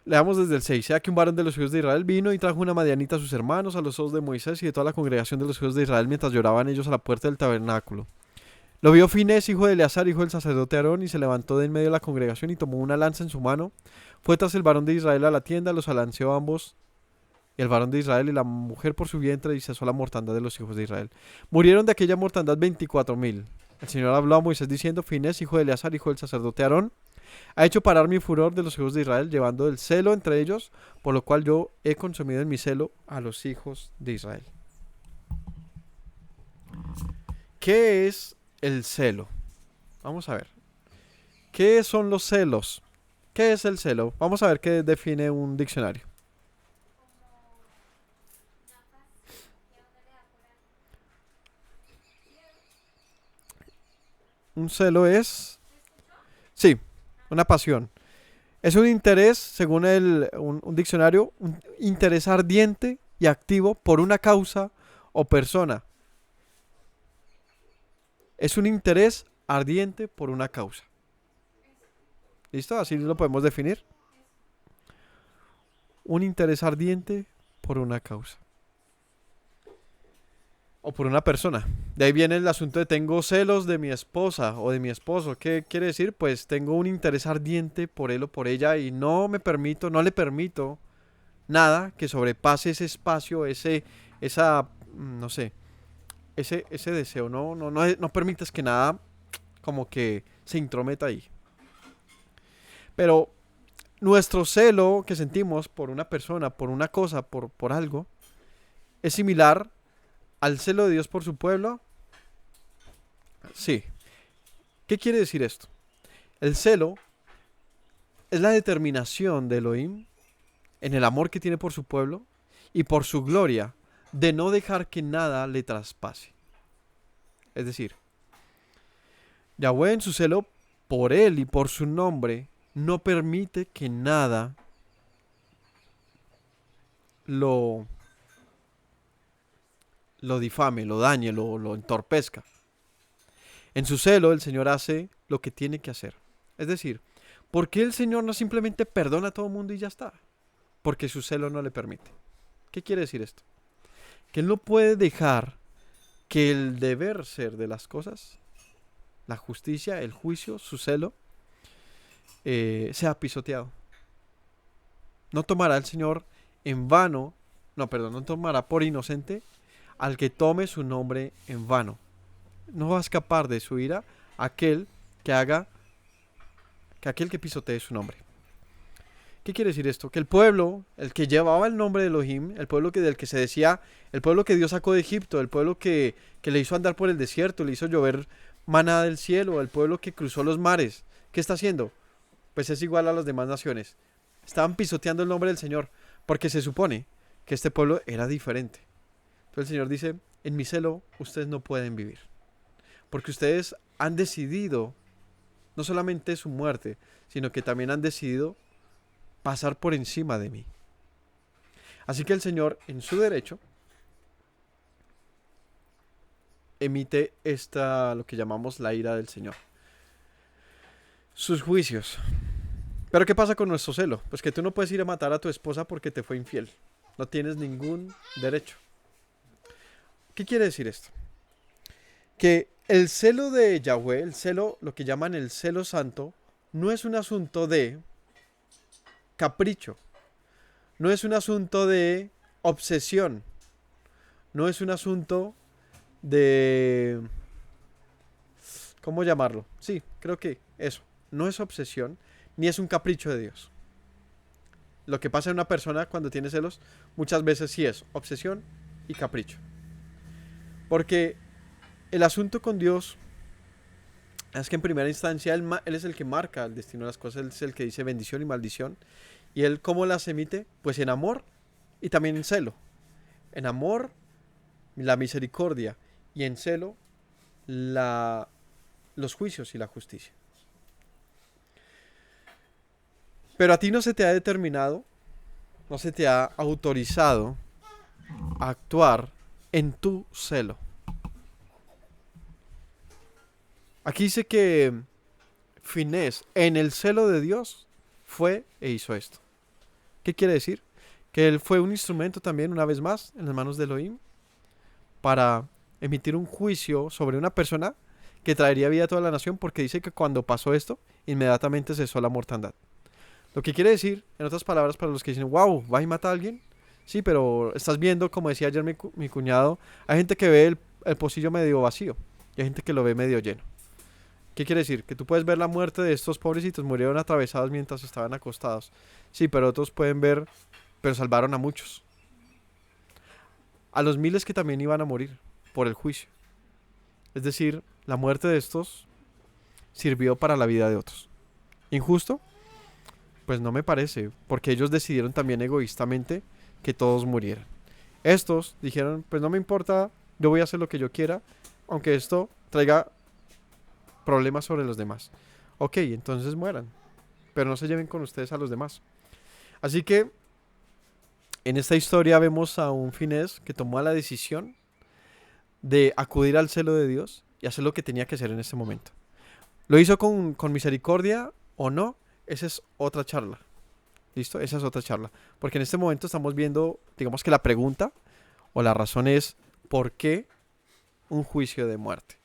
Leamos desde el 6. Sea que un varón de los hijos de Israel vino y trajo una madianita a sus hermanos, a los ojos de Moisés y de toda la congregación de los hijos de Israel mientras lloraban ellos a la puerta del tabernáculo. Lo vio Finés, hijo de Eleazar, hijo del sacerdote Aarón, y se levantó de en medio de la congregación y tomó una lanza en su mano. Fue tras el varón de Israel a la tienda, los alanceó ambos, y el varón de Israel y la mujer por su vientre, y cesó la mortandad de los hijos de Israel. Murieron de aquella mortandad 24,000. El Señor habló a Moisés diciendo, Finés, hijo de Eleazar, hijo del sacerdote Aarón, ha hecho parar mi furor de los hijos de Israel, llevando el celo entre ellos, por lo cual yo he consumido en mi celo a los hijos de Israel. ¿Qué es el celo? Vamos a ver. ¿Qué son los celos? ¿Qué es el celo? Vamos a ver qué define un diccionario. Un celo es, sí, una pasión. Es un interés, según un diccionario, un interés ardiente y activo por una causa o persona. Es un interés ardiente por una causa. ¿Listo? Así lo podemos definir. Un interés ardiente por una causa. O por una persona. De ahí viene el asunto de tengo celos de mi esposa o de mi esposo. ¿Qué quiere decir? Pues tengo un interés ardiente por él o por ella y no le permito nada que sobrepase ese espacio, no sé, ese deseo. No permites que nada como que se intrometa ahí. Pero nuestro celo que sentimos por una persona, por una cosa, por algo, es similar al celo de Dios por su pueblo. Sí. ¿Qué quiere decir esto? El celo es la determinación de Elohim en el amor que tiene por su pueblo y por su gloria de no dejar que nada le traspase. Es decir, Yahweh en su celo por él y por su nombre no permite que nada lo difame, lo dañe, lo entorpezca. En su celo el Señor hace lo que tiene que hacer. Es decir, ¿por qué el Señor no simplemente perdona a todo el mundo y ya está? Porque su celo no le permite. ¿Qué quiere decir esto? Que Él no puede dejar que el deber ser de las cosas, la justicia, el juicio, su celo, sea pisoteado. No tomará el Señor en vano, no tomará por inocente al que tome su nombre en vano. No va a escapar de su ira aquel que pisotee su nombre. ¿Qué quiere decir esto? Que el pueblo, el que llevaba el nombre de Elohim, el pueblo del que se decía, el pueblo que Dios sacó de Egipto, el pueblo que le hizo andar por el desierto, le hizo llover maná del cielo, el pueblo que cruzó los mares, ¿qué está haciendo? Pues es igual a las demás naciones. Estaban pisoteando el nombre del Señor, porque se supone que este pueblo era diferente. Entonces el Señor dice, en mi celo ustedes no pueden vivir, porque ustedes han decidido no solamente su muerte, sino que también han decidido pasar por encima de mí. Así que el Señor, en su derecho, emite lo que llamamos la ira del Señor. Sus juicios. Pero ¿qué pasa con nuestro celo? Pues que tú no puedes ir a matar a tu esposa porque te fue infiel. No tienes ningún derecho. ¿Qué quiere decir esto? Que el celo de Yahweh, el celo, lo que llaman el celo santo, no es un asunto de capricho, no es un asunto de obsesión, no es un asunto de... ¿Cómo llamarlo? Sí, creo que eso, no es obsesión, ni es un capricho de Dios. Lo que pasa en una persona cuando tiene celos, muchas veces sí es obsesión y capricho. Porque el asunto con Dios es que en primera instancia Él es el que marca el destino de las cosas, Él es el que dice bendición y maldición. ¿Y Él cómo las emite? Pues en amor y también en celo. En amor, la misericordia, y en celo, los juicios y la justicia. Pero a ti no se te ha determinado, no se te ha autorizado a actuar en tu celo. Aquí dice que Finés, en el celo de Dios, fue e hizo esto. ¿Qué quiere decir? Que él fue un instrumento también, una vez más, en las manos de Elohim, para emitir un juicio sobre una persona que traería vida a toda la nación, porque dice que cuando pasó esto, inmediatamente cesó la mortandad. Lo que quiere decir, en otras palabras, para los que dicen, wow, ¿vas y mata a alguien? Sí, pero estás viendo, como decía ayer mi cuñado, hay gente que ve el pocillo medio vacío y hay gente que lo ve medio lleno. ¿Qué quiere decir? Que tú puedes ver la muerte de estos pobrecitos, murieron atravesados mientras estaban acostados. Sí, pero otros pueden ver, pero salvaron a muchos. A los miles que también iban a morir por el juicio. Es decir, la muerte de estos sirvió para la vida de otros. ¿Injusto? Pues no me parece, porque ellos decidieron también egoístamente que todos murieran. Estos dijeron, pues no me importa, yo voy a hacer lo que yo quiera, aunque esto traiga problemas sobre los demás. Ok, entonces mueran, pero no se lleven con ustedes a los demás. Así que en esta historia vemos a un Finés que tomó la decisión de acudir al celo de Dios y hacer lo que tenía que hacer en ese momento. ¿Lo hizo con misericordia o no? Esa es otra charla. ¿Listo? Esa es otra charla. Porque en este momento estamos viendo, digamos que la pregunta o la razón es ¿por qué un juicio de muerte?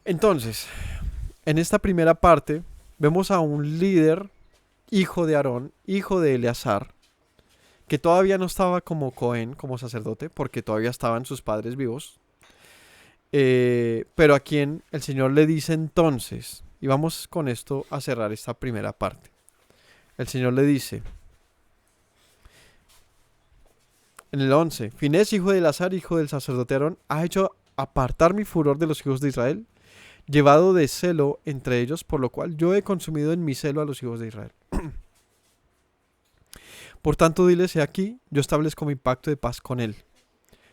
Entonces, en esta primera parte vemos a un líder, hijo de Aarón, hijo de Eleazar, que todavía no estaba como Cohen, como sacerdote, porque todavía estaban sus padres vivos, pero a quien el Señor le dice entonces, Y vamos con esto a cerrar esta primera parte. El Señor le dice, en el 11, Finés, hijo de Eleazar, hijo del sacerdote Aarón, ha hecho apartar mi furor de los hijos de Israel, llevado de celo entre ellos, por lo cual yo he consumido en mi celo a los hijos de Israel. Por tanto, diles, he aquí, yo establezco mi pacto de paz con él.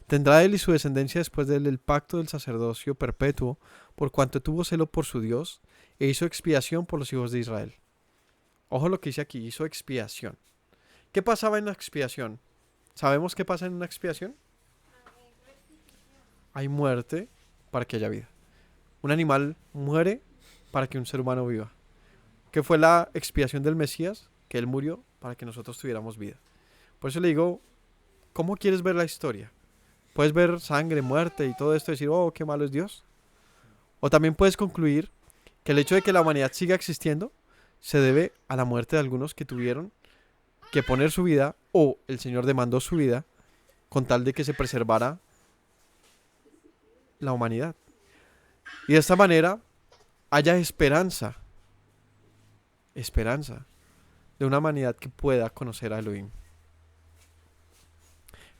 Tendrá él y su descendencia después de él el pacto del sacerdocio perpetuo, por cuanto tuvo celo por su Dios, e hizo expiación por los hijos de Israel. Ojo lo que dice aquí, hizo expiación. ¿Qué pasaba en la expiación? ¿Sabemos qué pasa en una expiación? Hay muerte para que haya vida. Un animal muere para que un ser humano viva. ¿Qué fue la expiación del Mesías? Que él murió para que nosotros tuviéramos vida. Por eso le digo, ¿cómo quieres ver la historia? Puedes ver sangre, muerte y todo esto y decir, oh, qué malo es Dios. O también puedes concluir que el hecho de que la humanidad siga existiendo se debe a la muerte de algunos que tuvieron que poner su vida, o el Señor demandó su vida con tal de que se preservara la humanidad. Y de esta manera haya esperanza de una humanidad que pueda conocer a Elohim.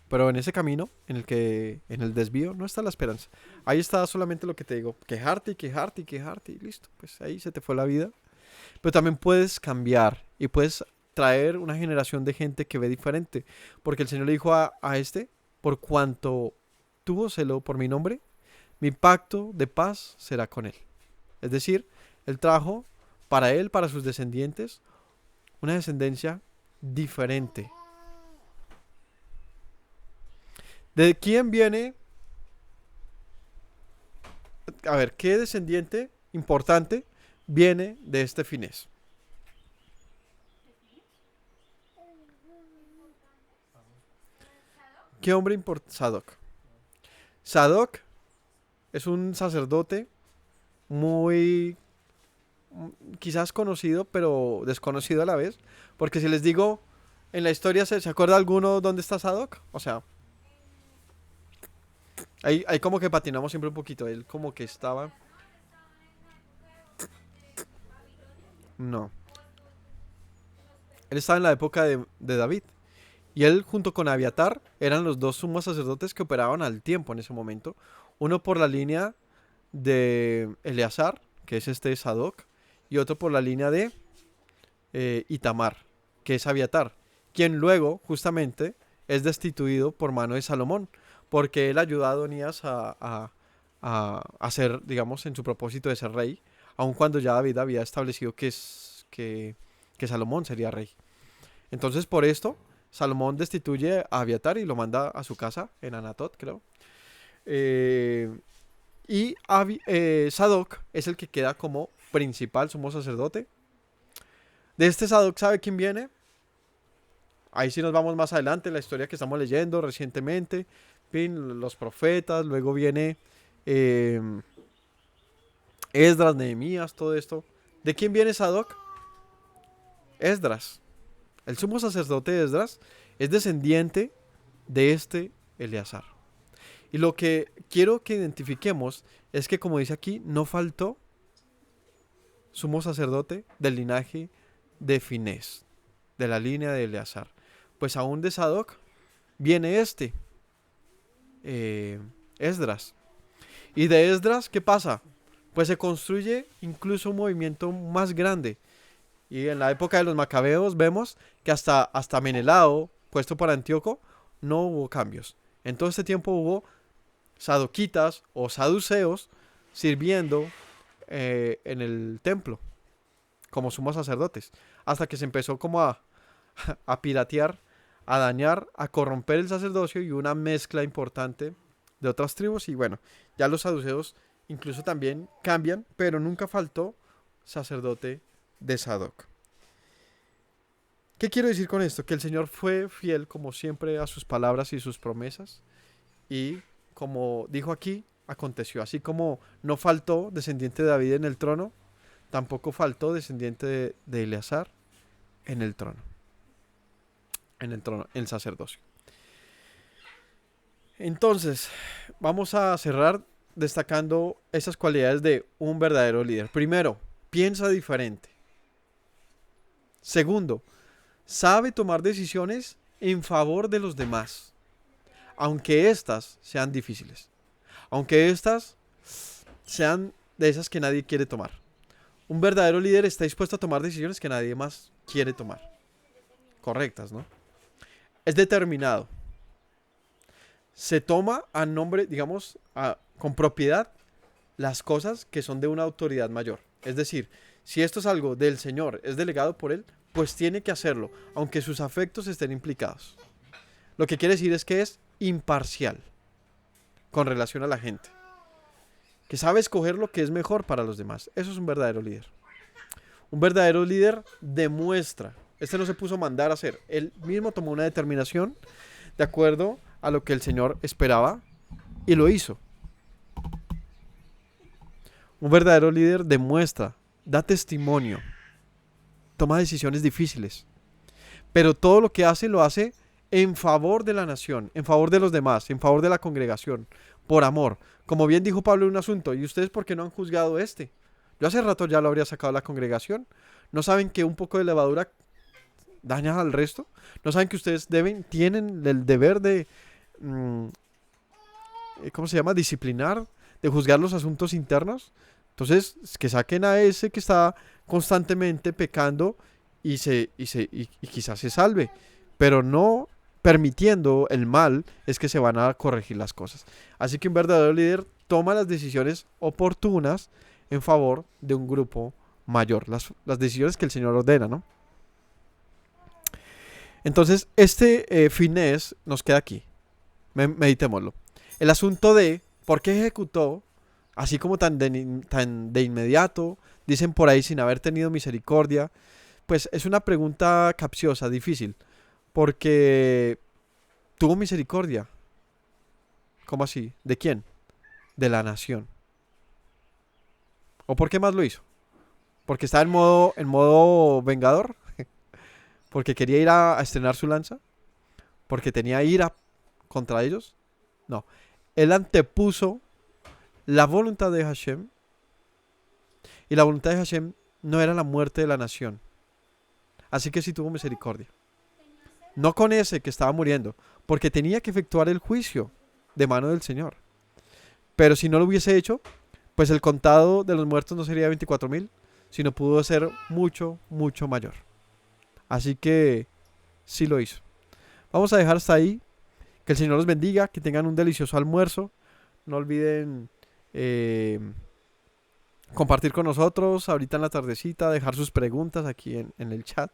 Pero en ese camino, en el desvío, no está la esperanza. Ahí está solamente lo que te digo, quejarte y listo. Pues ahí se te fue la vida. Pero también puedes cambiar y puedes traer una generación de gente que ve diferente. Porque el Señor le dijo a este, por cuanto tuvo celo por mi nombre, mi pacto de paz será con él. Es decir, él trajo para él, para sus descendientes, una descendencia diferente. ¿De quién viene? A ver, ¿qué descendiente importante viene de este Finés? ¿Qué hombre importante? Sadoc. Sadoc es un sacerdote muy quizás conocido, pero desconocido a la vez. Porque si les digo, en la historia, ¿se acuerda alguno dónde está Sadoc? O sea, ahí como que patinamos siempre un poquito. Él como que estaba... No. Él estaba en la época de David. Y él junto con Abiatar eran los dos sumos sacerdotes que operaban al tiempo en ese momento. Uno por la línea de Eleazar, que es este Sadoc, y otro por la línea de Itamar, que es Abiatar, quien luego justamente es destituido por mano de Salomón, porque él ayudó a Adonías a ser, digamos, en su propósito de ser rey, aun cuando ya David había establecido que Salomón sería rey. Entonces, por esto, Salomón destituye a Abiatar y lo manda a su casa en Anatot, creo. Y Sadoc es el que queda como principal sumo sacerdote. De este Sadoc, ¿sabe quién viene? Ahí sí nos vamos más adelante, la historia que estamos leyendo recientemente. Los profetas, luego viene Esdras, Nehemías, todo esto. ¿De quién viene Sadoc? Esdras. El sumo sacerdote de Esdras es descendiente de este Eleazar. Y lo que quiero que identifiquemos es que, como dice aquí, no faltó sumo sacerdote del linaje de Finés, de la línea de Eleazar. Pues aún de Sadoc viene Esdras. Y de Esdras, ¿qué pasa? Pues se construye incluso un movimiento más grande. Y en la época de los macabeos vemos que hasta Menelao, puesto por Antíoco, no hubo cambios. En todo este tiempo hubo sadoquitas o saduceos sirviendo en el templo como sumos sacerdotes, hasta que se empezó como a piratear, a dañar, a corromper el sacerdocio y una mezcla importante de otras tribus. Y bueno, ya los saduceos incluso también cambian, pero nunca faltó sacerdote de Sadoc. ¿Qué quiero decir con esto? Que el Señor fue fiel como siempre a sus palabras y sus promesas, y como dijo aquí, aconteció. Así como no faltó descendiente de David en el trono, tampoco faltó descendiente de Eleazar en el trono, en el sacerdocio. Entonces, vamos a cerrar destacando esas cualidades de un verdadero líder. Primero, piensa diferente. Segundo, sabe tomar decisiones en favor de los demás, aunque éstas sean difíciles, aunque éstas sean de esas que nadie quiere tomar. Un verdadero líder está dispuesto a tomar decisiones que nadie más quiere tomar. Correctas, ¿no? Es determinado. Se toma a nombre, digamos, con propiedad las cosas que son de una autoridad mayor. Es decir, si esto es algo del Señor, es delegado por Él, pues tiene que hacerlo, aunque sus afectos estén implicados. Lo que quiere decir es que es imparcial con relación a la gente, que sabe escoger lo que es mejor para los demás. Eso es un verdadero líder. Un verdadero líder demuestra. Este no se puso a mandar a hacer. Él mismo tomó una determinación de acuerdo a lo que el Señor esperaba y lo hizo. Un verdadero líder demuestra, da testimonio, toma decisiones difíciles, pero todo lo que hace lo hace en favor de la nación, en favor de los demás, en favor de la congregación, por amor. Como bien dijo Pablo en un asunto, ¿y ustedes por qué no han juzgado este? Yo hace rato ya lo habría sacado de la congregación. ¿No saben que un poco de levadura daña al resto? ¿No saben que ustedes tienen el deber de, ¿cómo se llama? Disciplinar, de juzgar los asuntos internos? Entonces, que saquen a ese que está constantemente pecando y quizás se salve, pero no permitiendo el mal es que se van a corregir las cosas. Así que un verdadero líder toma las decisiones oportunas en favor de un grupo mayor, las decisiones que el Señor ordena, ¿no? Entonces, finés nos queda aquí. Meditémoslo. El asunto de por qué ejecutó, así como tan de inmediato, dicen por ahí sin haber tenido misericordia, pues es una pregunta capciosa, difícil, porque tuvo misericordia. ¿Cómo así? ¿De quién? De la nación. ¿O por qué más lo hizo? ¿Porque estaba en modo vengador? ¿Porque quería ir a estrenar su lanza? ¿Porque tenía ira contra ellos? No. Él antepuso la voluntad de Hashem. Y la voluntad de Hashem no era la muerte de la nación. Así que sí tuvo misericordia. No con ese que estaba muriendo, porque tenía que efectuar el juicio de mano del Señor. Pero si no lo hubiese hecho, pues el contado de los muertos no sería 24,000, sino pudo ser mucho, mucho mayor. Así que sí lo hizo. Vamos a dejar hasta ahí. Que el Señor los bendiga, que tengan un delicioso almuerzo. No olviden compartir con nosotros ahorita en la tardecita, dejar sus preguntas aquí en el chat.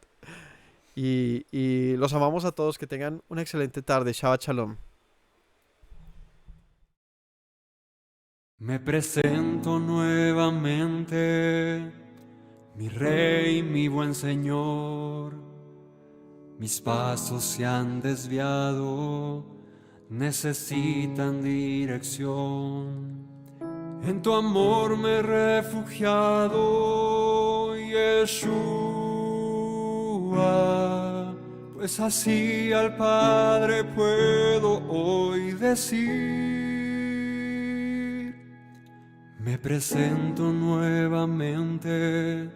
Y los amamos a todos, que tengan una excelente tarde. Shabbat Shalom. Me presento nuevamente, mi Rey, mi buen Señor. Mis pasos se han desviado, necesitan dirección. En tu amor me he refugiado, Yeshua, pues así al Padre puedo hoy decir. Me presento nuevamente,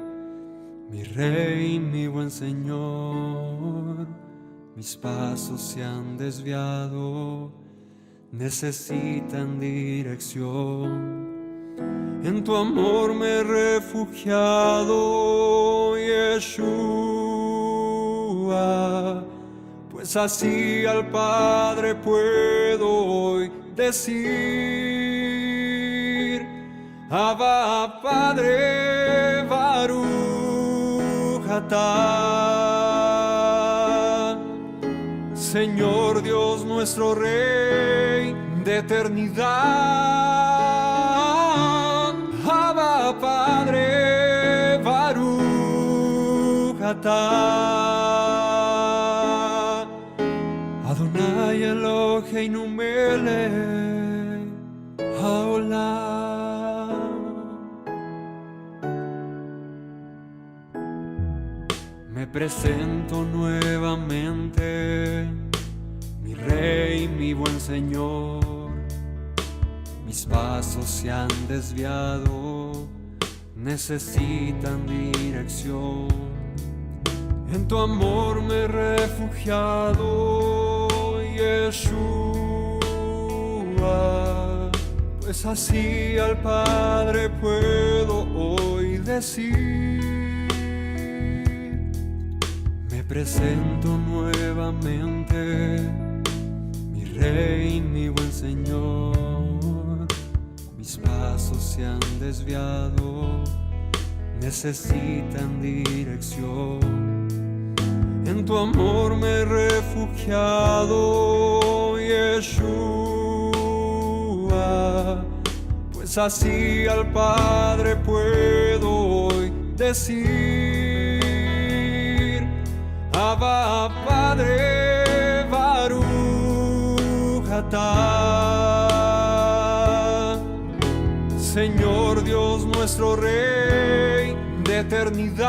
mi Rey, mi buen Señor. Mis pasos se han desviado, necesitan dirección. En tu amor me he refugiado, Yeshua, pues así al Padre puedo hoy decir: Abba, Padre, Baruch atah. Señor Dios nuestro Rey de eternidad. Abba, Padre, Baruch atah. Adonai Eloheinu melech haolam. Me presento nuevamente, mi Rey, mi buen Señor. Mis pasos se han desviado, necesitan dirección. En tu amor me he refugiado, Yeshua, pues así al Padre puedo hoy decir: me presento nuevamente, mi Rey, mi buen Señor. Mis pasos se han desviado, necesitan dirección. En tu amor me he refugiado, Yeshua, pues así al Padre puedo hoy decir: Abba, Padre, Baruch atah. Señor Dios nuestro Rey de eternidad,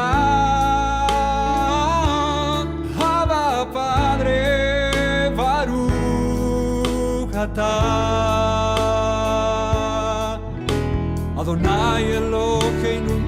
Abba, Padre, Baruch atah. Adonai Eloheinu